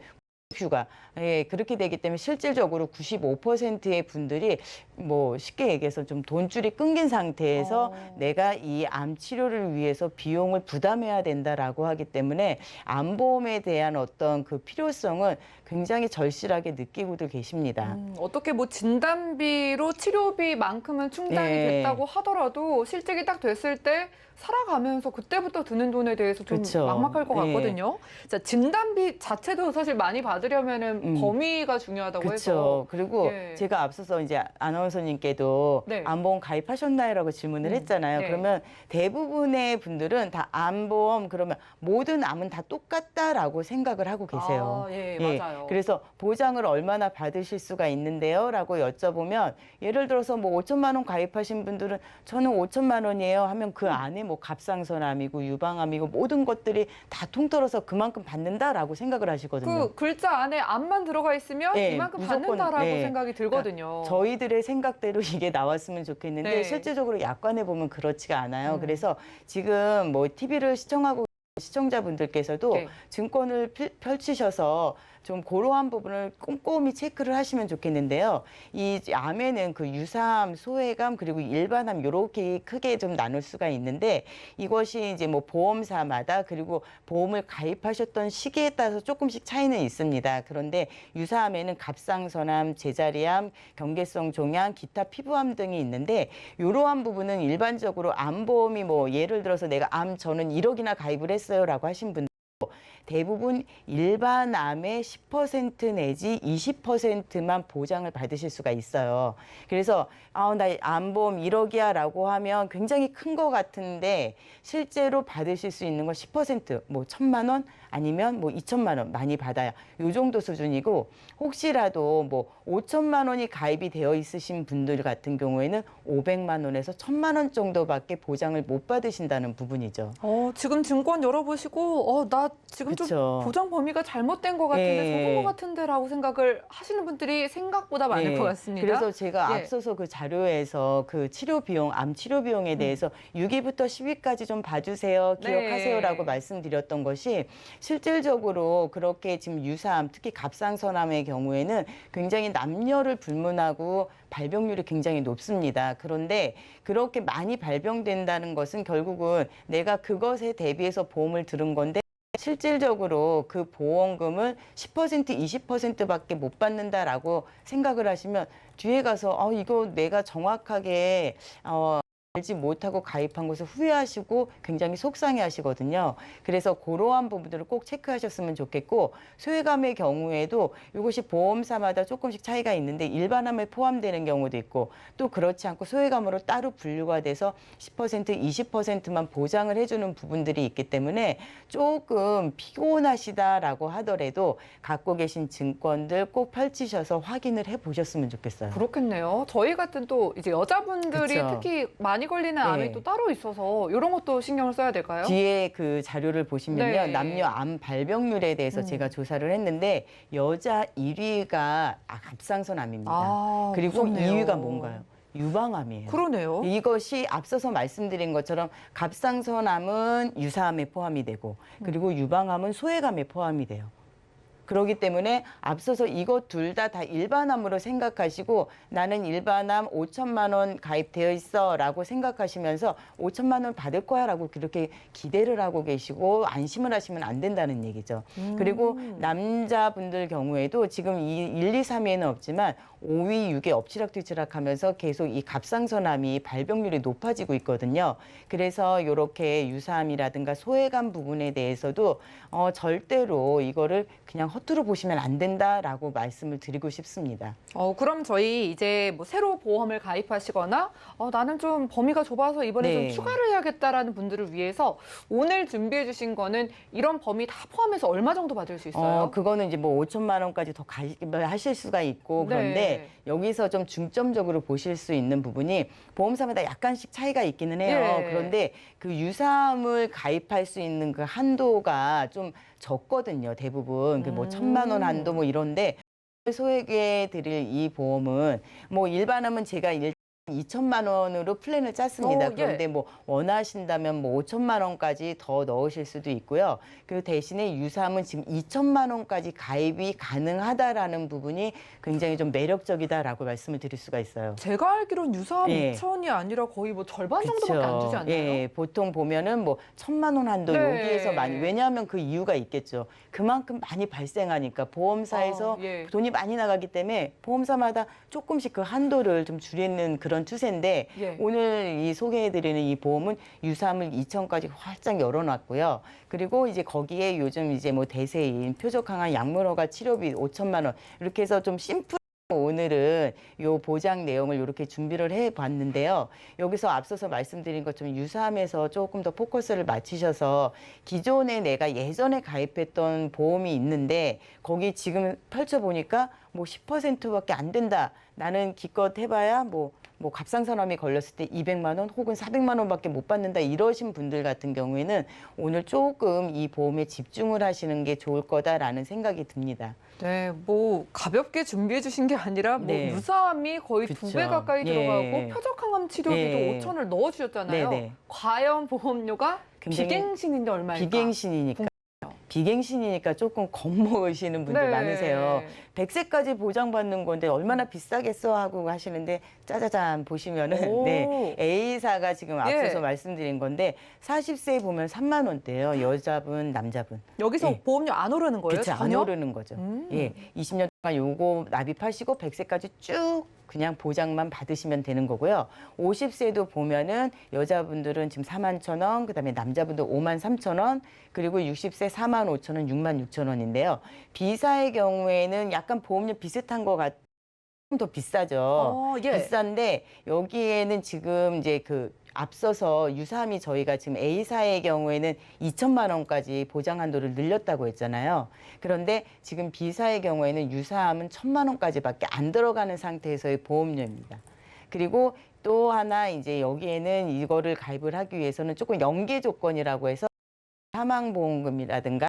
휴가. 그렇게 되기 때문에 실질적으로 95%의 분들이 뭐 쉽게 얘기해서 좀 돈줄이 끊긴 상태에서 내가 이 암 치료를 위해서 비용을 부담해야 된다라고 하기 때문에 암보험에 대한 어떤 그 필요성은 굉장히 절실하게 느끼고도 계십니다. 어떻게 뭐 진단비로 치료비만큼은 충당이 네. 됐다고 하더라도 실직이 딱 됐을 때 살아가면서 그때부터 드는 돈에 대해서 좀 그쵸. 막막할 것 네. 같거든요. 자, 진단비 자체도 사실 많이 받을 받으려면은 범위가 중요하다고 그렇죠. 해서. 그리고 예. 제가 앞서서 이제 아나운서님께도 네. 암보험 가입하셨나요라고 질문을 했잖아요. 네. 그러면 대부분의 분들은 다 암보험 그러면 모든 암은 다 똑같다라고 생각을 하고 계세요. 아, 예, 예, 맞아요. 그래서 보장을 얼마나 받으실 수가 있는데요? 라고 여쭤보면 예를 들어서 뭐 5천만 원 가입하신 분들은 저는 5천만 원이에요 하면 그 안에 뭐 갑상선암이고 유방암이고 모든 것들이 다 통틀어서 그만큼 받는다라고 생각을 하시거든요. 그 글자 안에 암만 들어가 있으면 네, 이만큼 무조건, 받는다라고 네. 생각이 들거든요. 저희들의 생각대로 이게 나왔으면 좋겠는데 네. 실제적으로 약관에 보면 그렇지가 않아요. 그래서 지금 뭐 TV를 시청하고 시청자분들께서도 네. 증권을 펼치셔서 좀 그러한 부분을 꼼꼼히 체크를 하시면 좋겠는데요. 이 암에는 그 유사암, 소외암 그리고 일반암 이렇게 크게 좀 나눌 수가 있는데 이것이 이제 뭐 보험사마다 그리고 보험을 가입하셨던 시기에 따라서 조금씩 차이는 있습니다. 그런데 유사암에는 갑상선암, 제자리암, 경계성 종양, 기타 피부암 등이 있는데 이러한 부분은 일반적으로 암보험이 뭐 예를 들어서 내가 암 저는 1억이나 가입을 했어요라고 하신 분들 대부분 일반 암의 10% 내지 20%만 보장을 받으실 수가 있어요. 그래서 나 암보험 1억이야 라고 하면 굉장히 큰 것 같은데 실제로 받으실 수 있는 건 10%, 뭐 1,000만 원 아니면 뭐 2천만 원 많이 받아야 요 정도 수준이고 혹시라도 뭐 5천만 원이 가입이 되어 있으신 분들 같은 경우에는 500만 원에서 1,000만 원 정도밖에 보장을 못 받으신다는 부분이죠. 지금 증권 열어보시고 나 지금 좀 그쵸. 보장 범위가 잘못된 것 같은데 예. 적은 것 같은데라고 생각을 하시는 분들이 생각보다 많을 네. 것 같습니다. 그래서 제가 예. 앞서서 그 자료에서 그 치료 비용, 암 치료 비용에 대해서 6위부터 10위까지 좀 봐주세요, 기억하세요라고 네. 말씀드렸던 것이 실질적으로 그렇게 지금 유사암, 특히 갑상선암의 경우에는 굉장히 남녀를 불문하고 발병률이 굉장히 높습니다. 그런데 그렇게 많이 발병된다는 것은 결국은 내가 그것에 대비해서 보험을 들은 건데 실질적으로 그 보험금을 10%, 20%밖에 못 받는다라고 생각을 하시면 뒤에 가서 이거 내가 정확하게 알지 못하고 가입한 것을 후회하시고 굉장히 속상해 하시거든요. 그래서 그러한 부분들을 꼭 체크하셨으면 좋겠고 소외감의 경우에도 이것이 보험사마다 조금씩 차이가 있는데 일반암에 포함되는 경우도 있고 또 그렇지 않고 소외감으로 따로 분류가 돼서 10%, 20%만 보장을 해주는 부분들이 있기 때문에 조금 피곤하시다라고 하더라도 갖고 계신 증권들 꼭 펼치셔서 확인을 해보셨으면 좋겠어요. 그렇겠네요. 저희 같은 또 이제 여자분들이 그쵸. 특히 많이 걸리는 암이 네. 또 따로 있어서 이런 것도 신경을 써야 될까요? 뒤에 그 자료를 보시면요. 네. 남녀 암 발병률에 대해서 제가 조사를 했는데 여자 1위가 갑상선암입니다. 그리고 무섭네요. 2위가 뭔가요? 유방암이에요. 그러네요. 이것이 앞서서 말씀드린 것처럼 갑상선암은 유사암에 포함이 되고 그리고 유방암은 소외감에 포함이 돼요. 그렇기 때문에 앞서서 이것 둘 다 일반암으로 생각하시고 나는 일반암 5천만 원 가입되어 있어 라고 생각하시면서 5천만 원 받을 거야 라고 그렇게 기대를 하고 계시고 안심을 하시면 안 된다는 얘기죠. 그리고 남자분들 경우에도 지금 이 1, 2, 3위에는 없지만 5위, 6위 엎치락뒤치락 하면서 계속 이 갑상선암이 발병률이 높아지고 있거든요. 그래서 이렇게 유사암이라든가 소외감 부분에 대해서도 절대로 이거를 그냥 허투루 보시면 안 된다라고 말씀을 드리고 싶습니다. 그럼 저희 이제 뭐 새로 보험을 가입하시거나 나는 좀 범위가 좁아서 이번에 네. 좀 추가를 해야겠다라는 분들을 위해서 오늘 준비해 주신 거는 이런 범위 다 포함해서 얼마 정도 받을 수 있어요? 그거는 이제 뭐 5천만 원까지 더 하실 수가 있고 그런데 네. 여기서 좀 중점적으로 보실 수 있는 부분이 보험사마다 약간씩 차이가 있기는 해요. 예. 그런데 그 유사암을 가입할 수 있는 그 한도가 좀 적거든요. 대부분 그 뭐 1,000만 원 한도 뭐 이런데 소에게 드릴 이 보험은 뭐 일반암은 제가 2천만 원으로 플랜을 짰습니다. 예. 그런데 뭐 원하신다면 뭐 5천만 원까지 더 넣으실 수도 있고요. 그 대신에 유사암은 지금 2천만 원까지 가입이 가능하다라는 부분이 굉장히 좀 매력적이다라고 말씀을 드릴 수가 있어요. 제가 알기로는 유사암 예. 2천이 아니라 거의 뭐 절반 정도밖에 안 주지 않나요? 예, 보통 보면은 뭐 1,000만 원 한도 네. 여기에서 많이 왜냐하면 그 이유가 있겠죠. 그만큼 많이 발생하니까 보험사에서 예. 돈이 많이 나가기 때문에 보험사마다 조금씩 그 한도를 좀 줄이는 그런 그런 추세인데 예. 오늘 이 소개해드리는 이 보험은 유사물 2천까지 활짝 열어놨고요. 그리고 이제 거기에 요즘 이제 뭐 대세인 표적항암 약물허가 치료비 5천만 원 이렇게 해서 좀 심플. 오늘은 요 보장 내용을 이렇게 준비를 해봤는데요. 여기서 앞서서 말씀드린 것처럼 유사함에서 조금 더 포커스를 맞추셔서 기존에 내가 예전에 가입했던 보험이 있는데 거기 지금 펼쳐보니까 뭐 10%밖에 안 된다. 나는 기껏 해봐야 뭐 갑상선암이 걸렸을 때 200만 원 혹은 400만 원밖에 못 받는다 이러신 분들 같은 경우에는 오늘 조금 이 보험에 집중을 하시는 게 좋을 거다라는 생각이 듭니다. 네, 뭐 가볍게 준비해 주신 게 아니라 뭐 네. 유사암이 거의 그쵸. 2배 가까이 예. 들어가고 표적항암 치료비도 예. 5천을 넣어 주셨잖아요. 네네. 과연 보험료가 굉장히 비갱신인데 얼마일까? 비갱신이니까 조금 겁먹으시는 분들 네. 많으세요. 100세까지 보장받는 건데 얼마나 비싸겠어 하고 하시는데 짜자잔 보시면은 오. 네, A사가 지금 앞서서 예. 말씀드린 건데 40세 보면 3만 원대예요. 여자분, 남자분. 여기서 예. 보험료 안 오르는 거예요? 그렇죠. 안 전혀? 오르는 거죠. 예, 20년 동안 요거 납입하시고 100세까지 쭉 그냥 보장만 받으시면 되는 거고요. 50세도 보면은 여자분들은 지금 4만 1천 원, 그다음에 남자분들 5만 3천 원, 그리고 60세 4만 5천 원, 6만 6천 원인데요. B사의 경우에는 약간 보험료 비슷한 것 같아요. 좀 더 비싸죠. 예. 비싼데 여기에는 지금 이제 그 앞서서 유사함이 저희가 지금 A사의 경우에는 2천만 원까지 보장 한도를 늘렸다고 했잖아요. 그런데 지금 B사의 경우에는 유사함은 1천만 원까지밖에 안 들어가는 상태에서의 보험료입니다. 그리고 또 하나 이제 여기에는 이거를 가입을 하기 위해서는 조금 연계 조건이라고 해서 사망보험금이라든가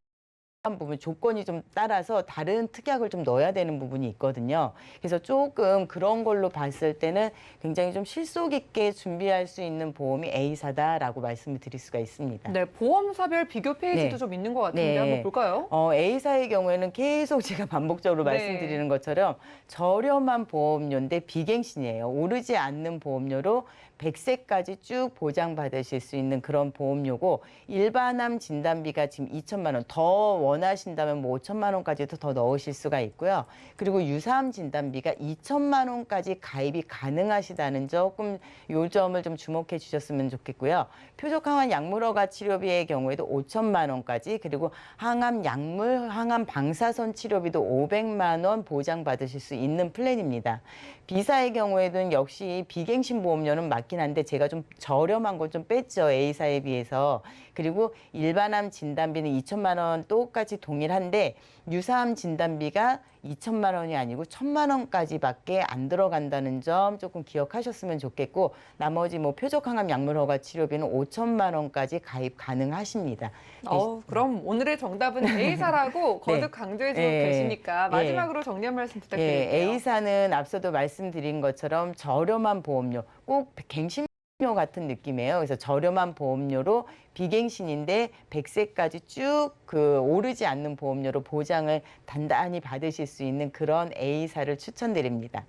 부분 조건이 좀 따라서 다른 특약을 좀 넣어야 되는 부분이 있거든요. 그래서 조금 그런 걸로 봤을 때는 굉장히 좀 실속 있게 준비할 수 있는 보험이 A사다라고 말씀을 드릴 수가 있습니다. 네, 보험사별 비교 페이지도 네. 좀 있는 것 같은데 네. 한번 볼까요? A사의 경우에는 계속 제가 반복적으로 네. 말씀드리는 것처럼 저렴한 보험료인데 비갱신이에요. 오르지 않는 보험료로 100세까지 쭉 보장받으실 수 있는 그런 보험료고 일반암 진단비가 지금 2천만 원, 더 원하신다면 뭐 5천만 원까지도 더 넣으실 수가 있고요. 그리고 유사암 진단비가 2천만 원까지 가입이 가능하시다는 조금 요 점을 좀 주목해 주셨으면 좋겠고요. 표적항암 약물허가 치료비의 경우에도 5천만 원까지 그리고 항암 약물, 항암 방사선 치료비도 500만 원 보장받으실 수 있는 플랜입니다. B사의 경우에는 역시 비갱신 보험료는 맞긴 한데 제가 좀 저렴한 걸 좀 뺐죠. A사에 비해서. 그리고 일반암 진단비는 2천만 원 똑같이 동일한데 유사암 진단비가 2천만 원이 아니고 1천만 원까지밖에 안 들어간다는 점 조금 기억하셨으면 좋겠고 나머지 뭐 표적항암 약물허가 치료비는 5천만 원까지 가입 가능하십니다. 그럼 오늘의 정답은 A사라고 거듭 네. 강조해 주고 예. 계시니까 마지막으로 정리 한 말씀 예, 부탁드릴게요. A사는 앞서도 말씀드린 것처럼 저렴한 보험료, 꼭 갱신료 같은 느낌이에요. 그래서 저렴한 보험료로 비갱신인데 100세까지 쭉 그 오르지 않는 보험료로 보장을 단단히 받으실 수 있는 그런 A사를 추천드립니다.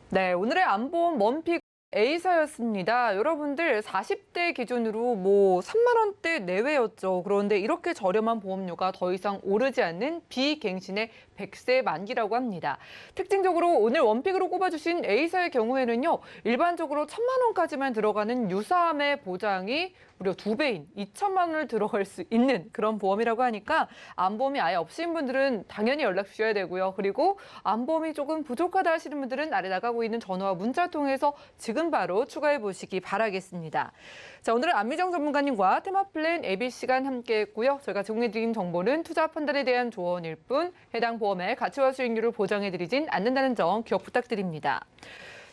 네, 오늘의 안보험 원픽 A사였습니다. 여러분들 40대 기준으로 뭐 3만 원대 내외였죠. 그런데 이렇게 저렴한 보험료가 더 이상 오르지 않는 비갱신의 100세 만기라고 합니다. 특징적으로 오늘 원픽으로 꼽아주신 A사의 경우에는요. 일반적으로 1천만 원까지만 들어가는 유사암의 보장이 무려 2배인 2천만 원을 들어갈 수 있는 그런 보험이라고 하니까 안보험이 아예 없으신 분들은 당연히 연락 주셔야 되고요. 그리고 안보험이 조금 부족하다 하시는 분들은 아래 나가고 있는 전화와 문자 통해서 지금 바로 추가해 보시기 바라겠습니다. 자, 오늘은 안미정 전문가님과 테마플랜 AB 시간 함께했고요. 저희가 제공해드린 정보는 투자 판단에 대한 조언일 뿐 해당 보험의 가치와 수익률을 보장해드리진 않는다는 점 기억 부탁드립니다.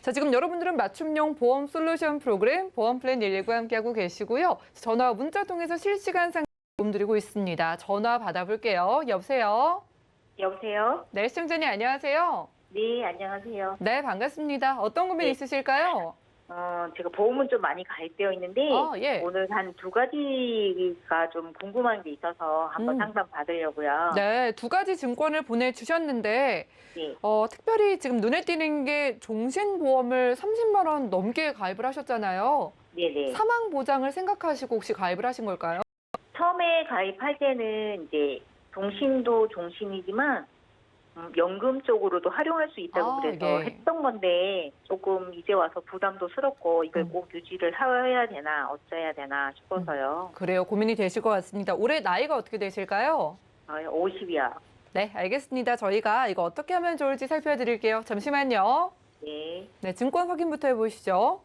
자, 지금 여러분들은 맞춤형 보험 솔루션 프로그램 보험플랜 119와 함께하고 계시고요. 전화와 문자 통해서 실시간 상담 도움드리고 있습니다. 전화 받아볼게요. 여보세요? 여보세요? 네, 시청자님 안녕하세요. 네, 안녕하세요. 네, 반갑습니다. 어떤 고민 네. 있으실까요? 제가 보험은 좀 많이 가입되어 있는데 예. 오늘 한 두 가지가 좀 궁금한 게 있어서 한번 상담 받으려고요. 네, 두 가지 증권을 보내주셨는데 네. 특별히 지금 눈에 띄는 게 종신보험을 30만 원 넘게 가입을 하셨잖아요. 네네. 사망 보장을 생각하시고 혹시 가입을 하신 걸까요? 처음에 가입할 때는 이제 종신도 종신이지만 연금 쪽으로도 활용할 수 있다고 그래서 예. 했던 건데 조금 이제 와서 부담도 스럽고 이걸 꼭 유지를 해야 되나 어째야 되나 싶어서요. 그래요. 고민이 되실 것 같습니다. 올해 나이가 어떻게 되실까요? 50이요. 네, 알겠습니다. 저희가 이거 어떻게 하면 좋을지 살펴드릴게요. 잠시만요. 네. 네, 증권 확인부터 해보시죠.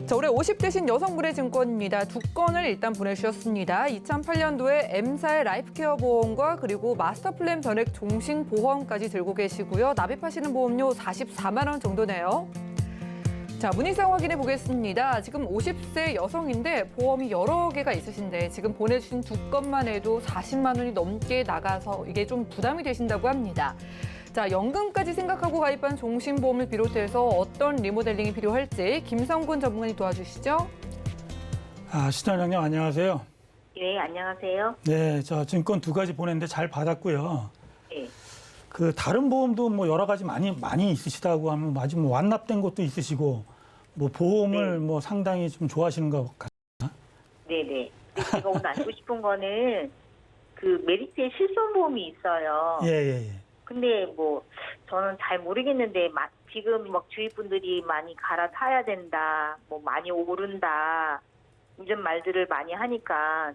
자, 올해 50대신 여성분의 증권입니다. 두 건을 일단 보내주셨습니다. 2008년도에 M사의 라이프케어 보험과 그리고 마스터플랜 변액 종신 보험까지 들고 계시고요. 납입하시는 보험료 44만 원 정도네요. 자, 문의사항 확인해 보겠습니다. 지금 50세 여성인데 보험이 여러 개가 있으신데 지금 보내주신 두 건만 해도 40만 원이 넘게 나가서 이게 좀 부담이 되신다고 합니다. 자, 연금까지 생각하고 가입한 종신보험을 비롯해서 어떤 리모델링이 필요할지 김성군 전문가님 도와주시죠. 시청자님 안녕하세요. 네, 안녕하세요. 네, 저 증권 두 가지 보냈는데 잘 받았고요. 네. 그 다른 보험도 뭐 여러 가지 많이 있으시다고 하면 아직 뭐 완납된 것도 있으시고 뭐 보험을 뭐 상당히 좀 좋아하시는 것 같아요. 네네. 근데 제가 오늘 알고 싶은 거는 그 메리트의 실손보험이 있어요. 예. 근데 뭐 저는 잘 모르겠는데 지금 막 주위 분들이 많이 갈아타야 된다, 뭐 많이 오른다 이런 말들을 많이 하니까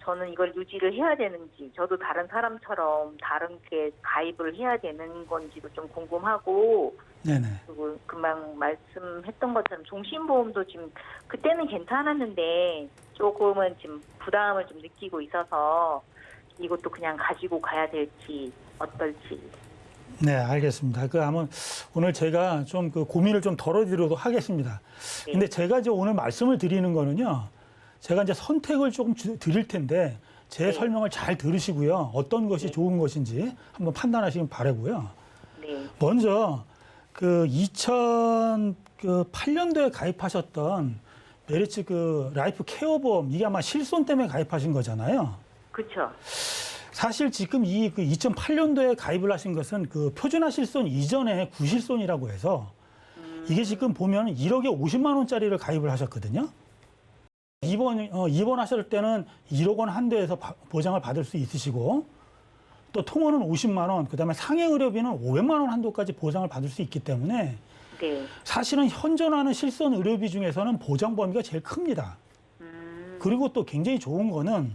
저는 이걸 유지를 해야 되는지, 저도 다른 사람처럼 다른게 가입을 해야 되는 건지도 좀 궁금하고, 네네. 그리고 금방 말씀했던 것처럼 종신보험도 지금 그때는 괜찮았는데 조금은 지금 부담을 좀 느끼고 있어서 이것도 그냥 가지고 가야 될지 어떨지. 네, 알겠습니다. 아마 오늘 제가 좀 그 고민을 좀 덜어드리도록 하겠습니다. 근데 제가 이제 오늘 말씀을 드리는 거는요, 제가 이제 선택을 조금 드릴 텐데 제 네. 설명을 잘 들으시고요. 어떤 것이 좋은 것인지 한번 판단하시길 바라고요. 네. 먼저 그 2008년도에 가입하셨던 메리츠 그 라이프 케어 보험, 이게 아마 실손 때문에 가입하신 거잖아요. 그렇죠. 사실 지금 이 그 2008년도에 가입을 하신 것은 그 표준화 실손 이전에 구실손이라고 해서 이게 지금 보면 1억에 50만 원짜리를 가입을 하셨거든요. 입원하실 때는 1억 원 한도에서 보장을 받을 수 있으시고, 또 통원은 50만 원, 그다음에 상해 의료비는 500만 원 한도까지 보장을 받을 수 있기 때문에 네. 사실은 현존하는 실손 의료비 중에서는 보장 범위가 제일 큽니다. 그리고 또 굉장히 좋은 거는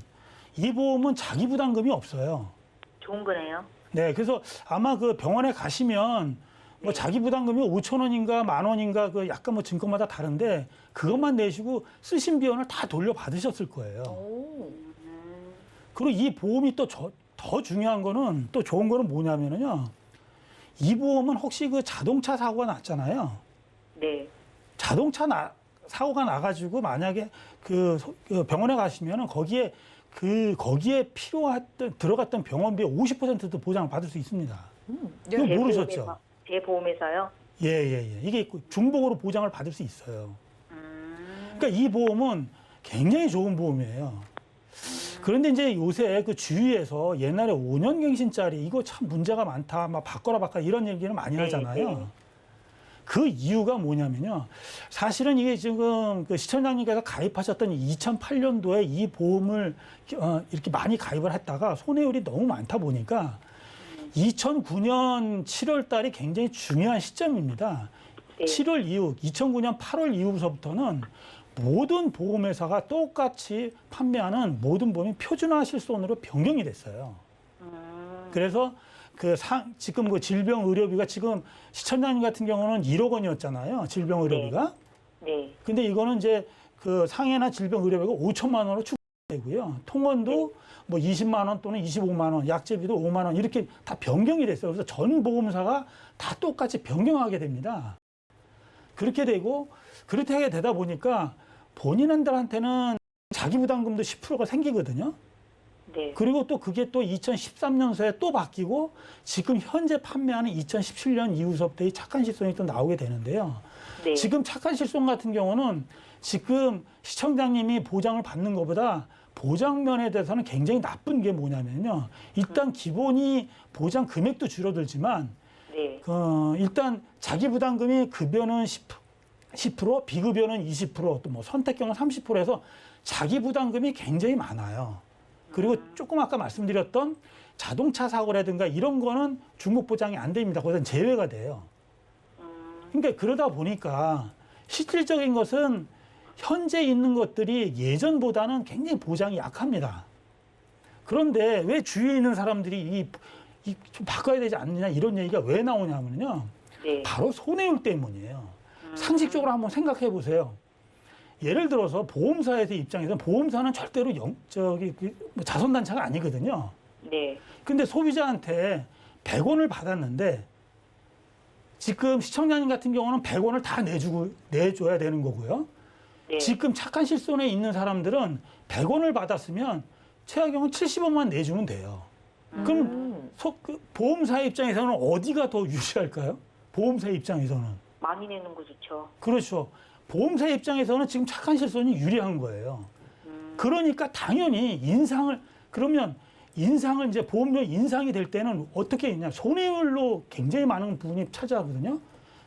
이 보험은 자기 부담금이 없어요. 좋은 거네요. 네, 그래서 아마 그 병원에 가시면 뭐 자기 부담금이 5천 원인가 1만 원인가 그 약간 뭐 증권마다 다른데 그것만 내시고 쓰신 비용을 다 돌려받으셨을 거예요. 그리고 이 보험이 또 더 중요한 거는, 또 좋은 거는 뭐냐면요. 이 보험은 혹시 그 자동차 사고가 났잖아요. 네. 자동차 사고가 나가지고 만약에 그 병원에 가시면은 거기에 들어갔던 병원비 50%도 보장을 받을 수 있습니다. 이거 모르셨죠? 제 보험에서요? 예. 이게 중복으로 보장을 받을 수 있어요. 그러니까 이 보험은 굉장히 좋은 보험이에요. 그런데 이제 요새 그 주위에서 옛날에 5년 갱신짜리 이거 참 문제가 많다, 막 바꿔라 이런 얘기를 많이 하잖아요. 네. 그 이유가 뭐냐면요. 사실은 이게 지금 그 시청자님께서 가입하셨던 2008년도에 이 보험을 이렇게 많이 가입을 했다가 손해율이 너무 많다 보니까 2009년 7월 달이 굉장히 중요한 시점입니다. 네. 7월 이후, 2009년 8월 이후부터는 모든 보험회사가 똑같이 판매하는 모든 보험이 표준화 실손으로 변경이 됐어요. 그래서 지금 그 질병 의료비가 지금 시청자님 같은 경우는 1억 원이었잖아요. 질병 의료비가. 네. 근데 이거는 이제 그 상해나 질병 의료비가 5천만 원으로 추가되고요. 통원도 뭐 20만 원 또는 25만 원, 약제비도 5만 원 이렇게 다 변경이 됐어요. 그래서 전 보험사가 다 똑같이 변경하게 됩니다. 그렇게 되다 보니까 본인들한테는 자기 부담금도 10%가 생기거든요. 네. 그리고 또 그게 또 2013년서에 또 바뀌고 지금 현재 판매하는 2017년 이후서부터의 착한 실손이 또 나오게 되는데요. 네. 지금 착한 실손 같은 경우는 지금 시청자님이 보장을 받는 것보다 보장면에 대해서는 굉장히 나쁜 게 뭐냐면요. 일단 기본이 보장 금액도 줄어들지만 네. 일단 자기 부담금이 급여는 10%, 비급여는 20%, 또 뭐 선택경은 30%에서 자기 부담금이 굉장히 많아요. 그리고 조금 아까 말씀드렸던 자동차 사고라든가 이런 거는 중복 보장이 안 됩니다. 거기서 제외가 돼요. 그러니까 그러다 보니까 실질적인 것은 현재 있는 것들이 예전보다는 굉장히 보장이 약합니다. 그런데 왜 주위에 있는 사람들이 좀 바꿔야 되지 않느냐 이런 얘기가 왜 나오냐면요. 네. 바로 손해율 때문이에요. 상식적으로 한번 생각해 보세요. 예를 들어서 보험사에서 입장에서는 보험사는 절대로 자선단체가 아니거든요. 네. 근데 소비자한테 100원을 받았는데 지금 시청자님 같은 경우는 100원을 다 내줘야 되는 거고요. 네. 지금 착한 실손에 있는 사람들은 100원을 받았으면 최하경은 70원만 내주면 돼요. 그럼 보험사 입장에서는 어디가 더 유리할까요? 보험사 입장에서는. 많이 내는 거 좋죠. 그렇죠. 보험사 입장에서는 지금 착한 실손이 유리한 거예요. 그러니까 당연히 그러면 인상을 이제 보험료 인상이 될 때는 어떻게 했냐. 손해율로 굉장히 많은 부분이 차지하거든요.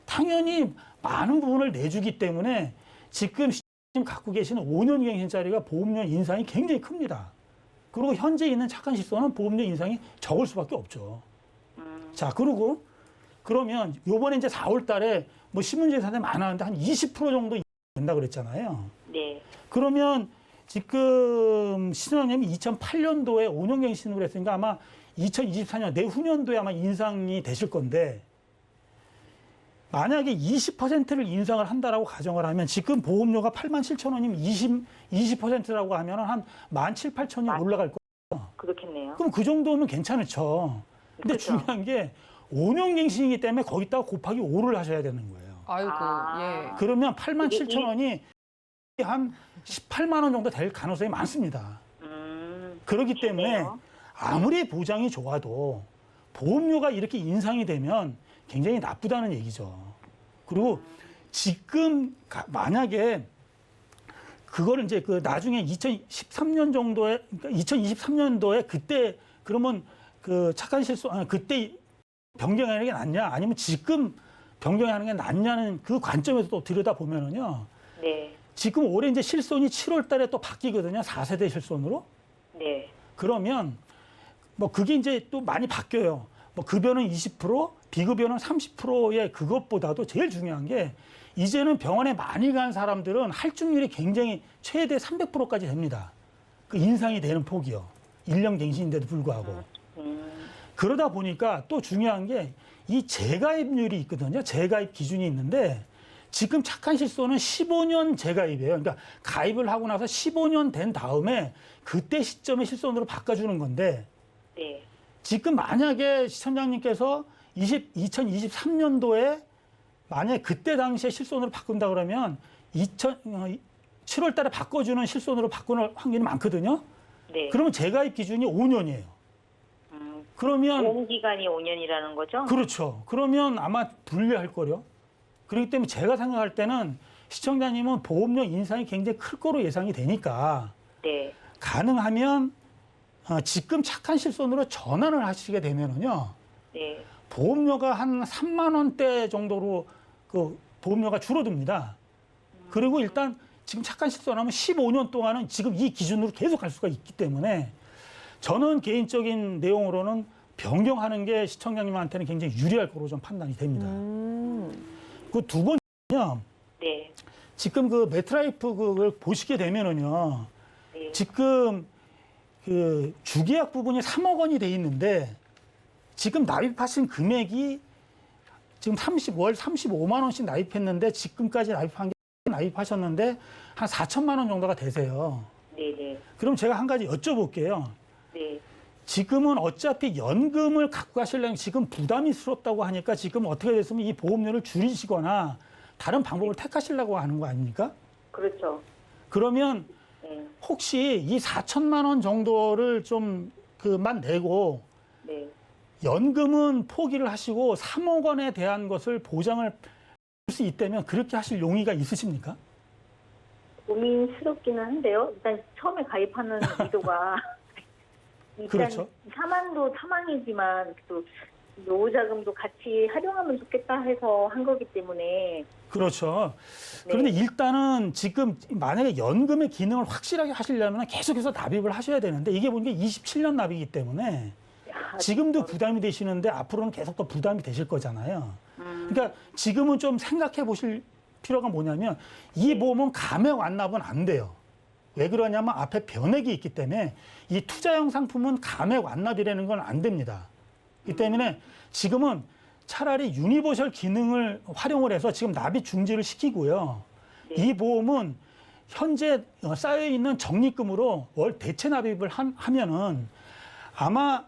당연히 많은 부분을 내주기 때문에 지금 갖고 계시는 5년 갱신짜리가 보험료 인상이 굉장히 큽니다. 그리고 현재 있는 착한 실손은 보험료 인상이 적을 수밖에 없죠. 자, 그러면 요번에 이제 4월 달에 뭐 신문제사에 많았는데 한 20% 정도 된다 그랬잖아요. 네. 그러면 지금 신원님이 2008년도에 5년 갱신으로 했으니까 아마 2024년 내후년도에 아마 인상이 되실 건데 만약에 20%를 인상을 한다라고 가정을 하면 지금 보험료가 87,000원이면 20%라고 하면 한 17,000, 8,000이 올라갈 거예요. 그렇겠네요. 그럼 그 정도면 괜찮죠. 근데 그렇죠. 중요한 게 5년 갱신이기 때문에 거기다가 곱하기 5를 하셔야 되는 거예요. 아이고, 아. 예. 그러면 87,000원이 한 18만 원 정도 될 가능성이 많습니다. 그렇기 때문에 그러네요. 아무리 보장이 좋아도 보험료가 이렇게 인상이 되면 굉장히 나쁘다는 얘기죠. 그리고 지금 만약에 그거를 이제 그 나중에 2013년 정도에, 그러니까 2023년도에 그때 그러면 그 착한 실손, 그때 변경하는 게 낫냐, 아니면 지금 변경하는 게 낫냐는 그 관점에서 또 들여다보면은요. 네. 지금 올해 이제 실손이 7월 달에 또 바뀌거든요. 4세대 실손으로. 네. 그러면 뭐 그게 이제 또 많이 바뀌어요. 뭐 급여는 20%, 비급여는 30%의 그것보다도 제일 중요한 게 이제는 병원에 많이 간 사람들은 할증률이 굉장히 최대 300%까지 됩니다. 그 인상이 되는 폭이요. 1년 갱신인데도 불구하고. 그러다 보니까 또 중요한 게 이 재가입률이 있거든요. 재가입 기준이 있는데 지금 착한 실손은 15년 재가입이에요. 그러니까 가입을 하고 나서 15년 된 다음에 그때 시점에 실손으로 바꿔주는 건데 네. 지금 만약에 시청자님께서 2023년도에 만약에 그때 당시에 실손으로 바꾼다 그러면 7월 달에 바꿔주는 실손으로 바꾸는 확률이 많거든요. 네. 그러면 재가입 기준이 5년이에요. 그러면 보험 기간이 5년이라는 거죠? 그렇죠. 그러면 아마 불리할 거요. 그렇기 때문에 제가 생각할 때는 시청자님은 보험료 인상이 굉장히 클 거로 예상이 되니까 네. 가능하면 지금 착한 실손으로 전환을 하시게 되면은요. 네. 보험료가 한 3만 원대 정도로 그 보험료가 줄어듭니다. 그리고 일단 지금 착한 실손하면 15년 동안은 지금 이 기준으로 계속 갈 수가 있기 때문에 저는 개인적인 내용으로는 변경하는 게 시청자님한테는 굉장히 유리할 거로 좀 판단이 됩니다. 그 두 번째는요. 네. 지금 그 메트라이프 그걸 보시게 되면은요. 네. 지금 그 주계약 부분이 3억 원이 돼 있는데 지금 납입하신 금액이 지금 월 35만 원씩 납입했는데 지금까지 납입하셨는데 한 4천만 원 정도가 되세요. 네. 네. 그럼 제가 한 가지 여쭤볼게요. 네. 지금은 어차피 연금을 갖고 가시려면 지금 부담스럽다고 하니까 지금 어떻게 됐으면 이 보험료를 줄이시거나 다른 방법을 택하시려고 하는 거 아닙니까? 그렇죠. 그러면 네. 혹시 이 4천만 원 정도를 좀 그만 내고 네. 연금은 포기를 하시고 3억 원에 대한 것을 보장을 할 수 있다면 그렇게 하실 용의가 있으십니까? 고민스럽기는 한데요. 일단 처음에 가입하는 의도가 일단 그렇죠. 사망도 사망이지만 또 노후자금도 같이 활용하면 좋겠다 해서 한 거기 때문에 그렇죠. 네. 그런데 일단은 지금 만약에 연금의 기능을 확실하게 하시려면 계속해서 납입을 하셔야 되는데 이게 보니까 27년 납이기 때문에 지금도 부담이 되시는데 앞으로는 계속 더 부담이 되실 거잖아요. 그러니까 지금은 좀 생각해 보실 필요가 뭐냐면 이 보험은 감액 완납은 안 돼요. 왜 그러냐면 앞에 변액이 있기 때문에 이 투자형 상품은 감액 완납이라는 건 안 됩니다. 이 때문에 지금은 차라리 유니버셜 기능을 활용을 해서 지금 납입 중지를 시키고요. 이 보험은 현재 쌓여있는 적립금으로 월 대체 납입을 하면은 아마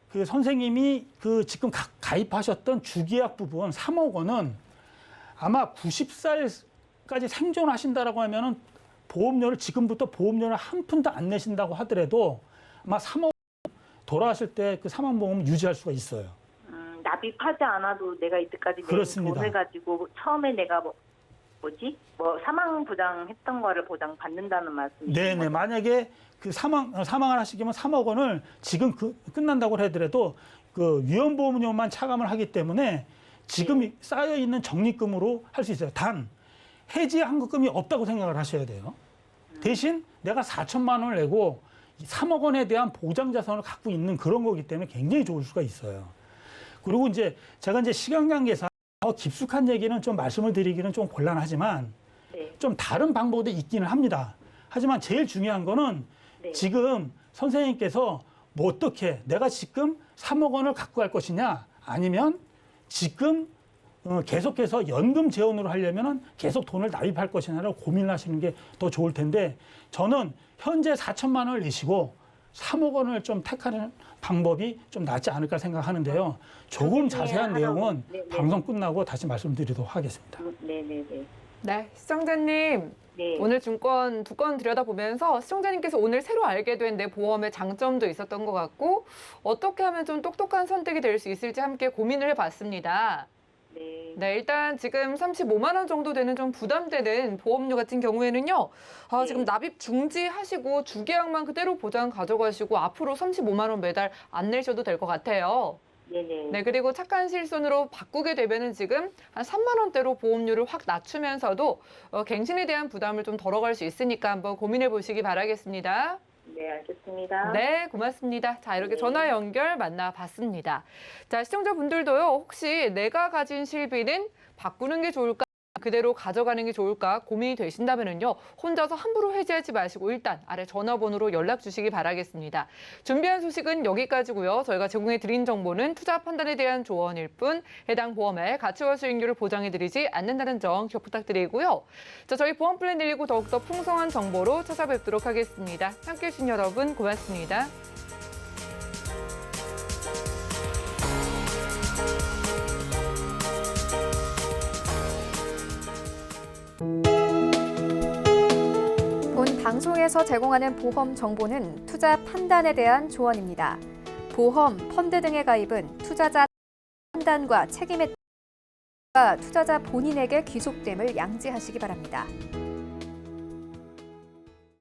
그 선생님이 그 지금 가입하셨던 주계약 부분 3억 원은 아마 90살까지 생존하신다라고 하면은 보험료를 지금부터 보험료를 한 푼도 안 내신다고 하더라도 아마 3억 돌아가실 때 그 사망보험을 유지할 수가 있어요. 납입하지 않아도 내가 이때까지 낸 그렇습니다. 돈을 가지고 처음에 내가 사망 보장했던 거를 보장 받는다는 말씀이시죠? 네네. 만약에 그 사망을 하시기면 3억 원을 지금 끝난다고 하더라도 그 위험보험료만 차감을 하기 때문에 지금 쌓여 있는 적립금으로 할 수 있어요. 단 해지 환급금이 없다고 생각을 하셔야 돼요. 대신 내가 4천만 원을 내고 3억 원에 대한 보장 자산을 갖고 있는 그런 거기 때문에 굉장히 좋을 수가 있어요. 그리고 이제 제가 이제 시간 관계상 더 깊숙한 얘기는 좀 말씀을 드리기는 좀 곤란하지만 좀 다른 방법도 있기는 합니다. 하지만 제일 중요한 거는 지금 선생님께서 뭐 어떻게 내가 지금 3억 원을 갖고 갈 것이냐 아니면 지금 계속해서 연금 재원으로 하려면 계속 돈을 납입할 것이냐를 고민을 하시는 게 더 좋을 텐데 저는 현재 4천만 원을 내시고 3억 원을 좀 택하는 방법이 좀 낫지 않을까 생각하는데요. 조금 자세한 내용은 방송 끝나고 다시 말씀드리도록 하겠습니다. 네네네. 네, 시청자님. 네. 오늘 증권 두 건 들여다보면서 시청자님께서 오늘 새로 알게 된 내 보험의 장점도 있었던 것 같고 어떻게 하면 좀 똑똑한 선택이 될 수 있을지 함께 고민을 해봤습니다. 네, 일단 지금 35만 원 정도 되는 좀 부담되는 보험료 같은 경우에는요. 지금 납입 중지하시고 주계약만 그대로 보장 가져가시고 앞으로 35만 원 매달 안 내셔도 될 것 같아요. 네네. 네, 그리고 착한 실손으로 바꾸게 되면은 지금 한 3만 원대로 보험료를 확 낮추면서도 갱신에 대한 부담을 좀 덜어갈 수 있으니까 한번 고민해 보시기 바라겠습니다. 네, 알겠습니다. 네, 고맙습니다. 자, 이렇게 전화 연결 만나봤습니다. 자, 시청자분들도요, 혹시 내가 가진 실비는 바꾸는 게 좋을까? 그대로 가져가는 게 좋을까 고민이 되신다면요. 혼자서 함부로 해지하지 마시고 일단 아래 전화번호로 연락 주시기 바라겠습니다. 준비한 소식은 여기까지고요. 저희가 제공해 드린 정보는 투자 판단에 대한 조언일 뿐 해당 보험의 가치와 수익률을 보장해 드리지 않는다는 점 기억 부탁드리고요. 자, 저희 보험 플랜 119 더욱더 풍성한 정보로 찾아뵙도록 하겠습니다. 함께해 주신 여러분 고맙습니다. 본 방송에서 제공하는 보험 정보는 투자 판단에 대한 조언입니다. 보험, 펀드 등의 가입은 투자자 판단과 책임에 따라 투자자 본인에게 귀속됨을 양지하시기 바랍니다.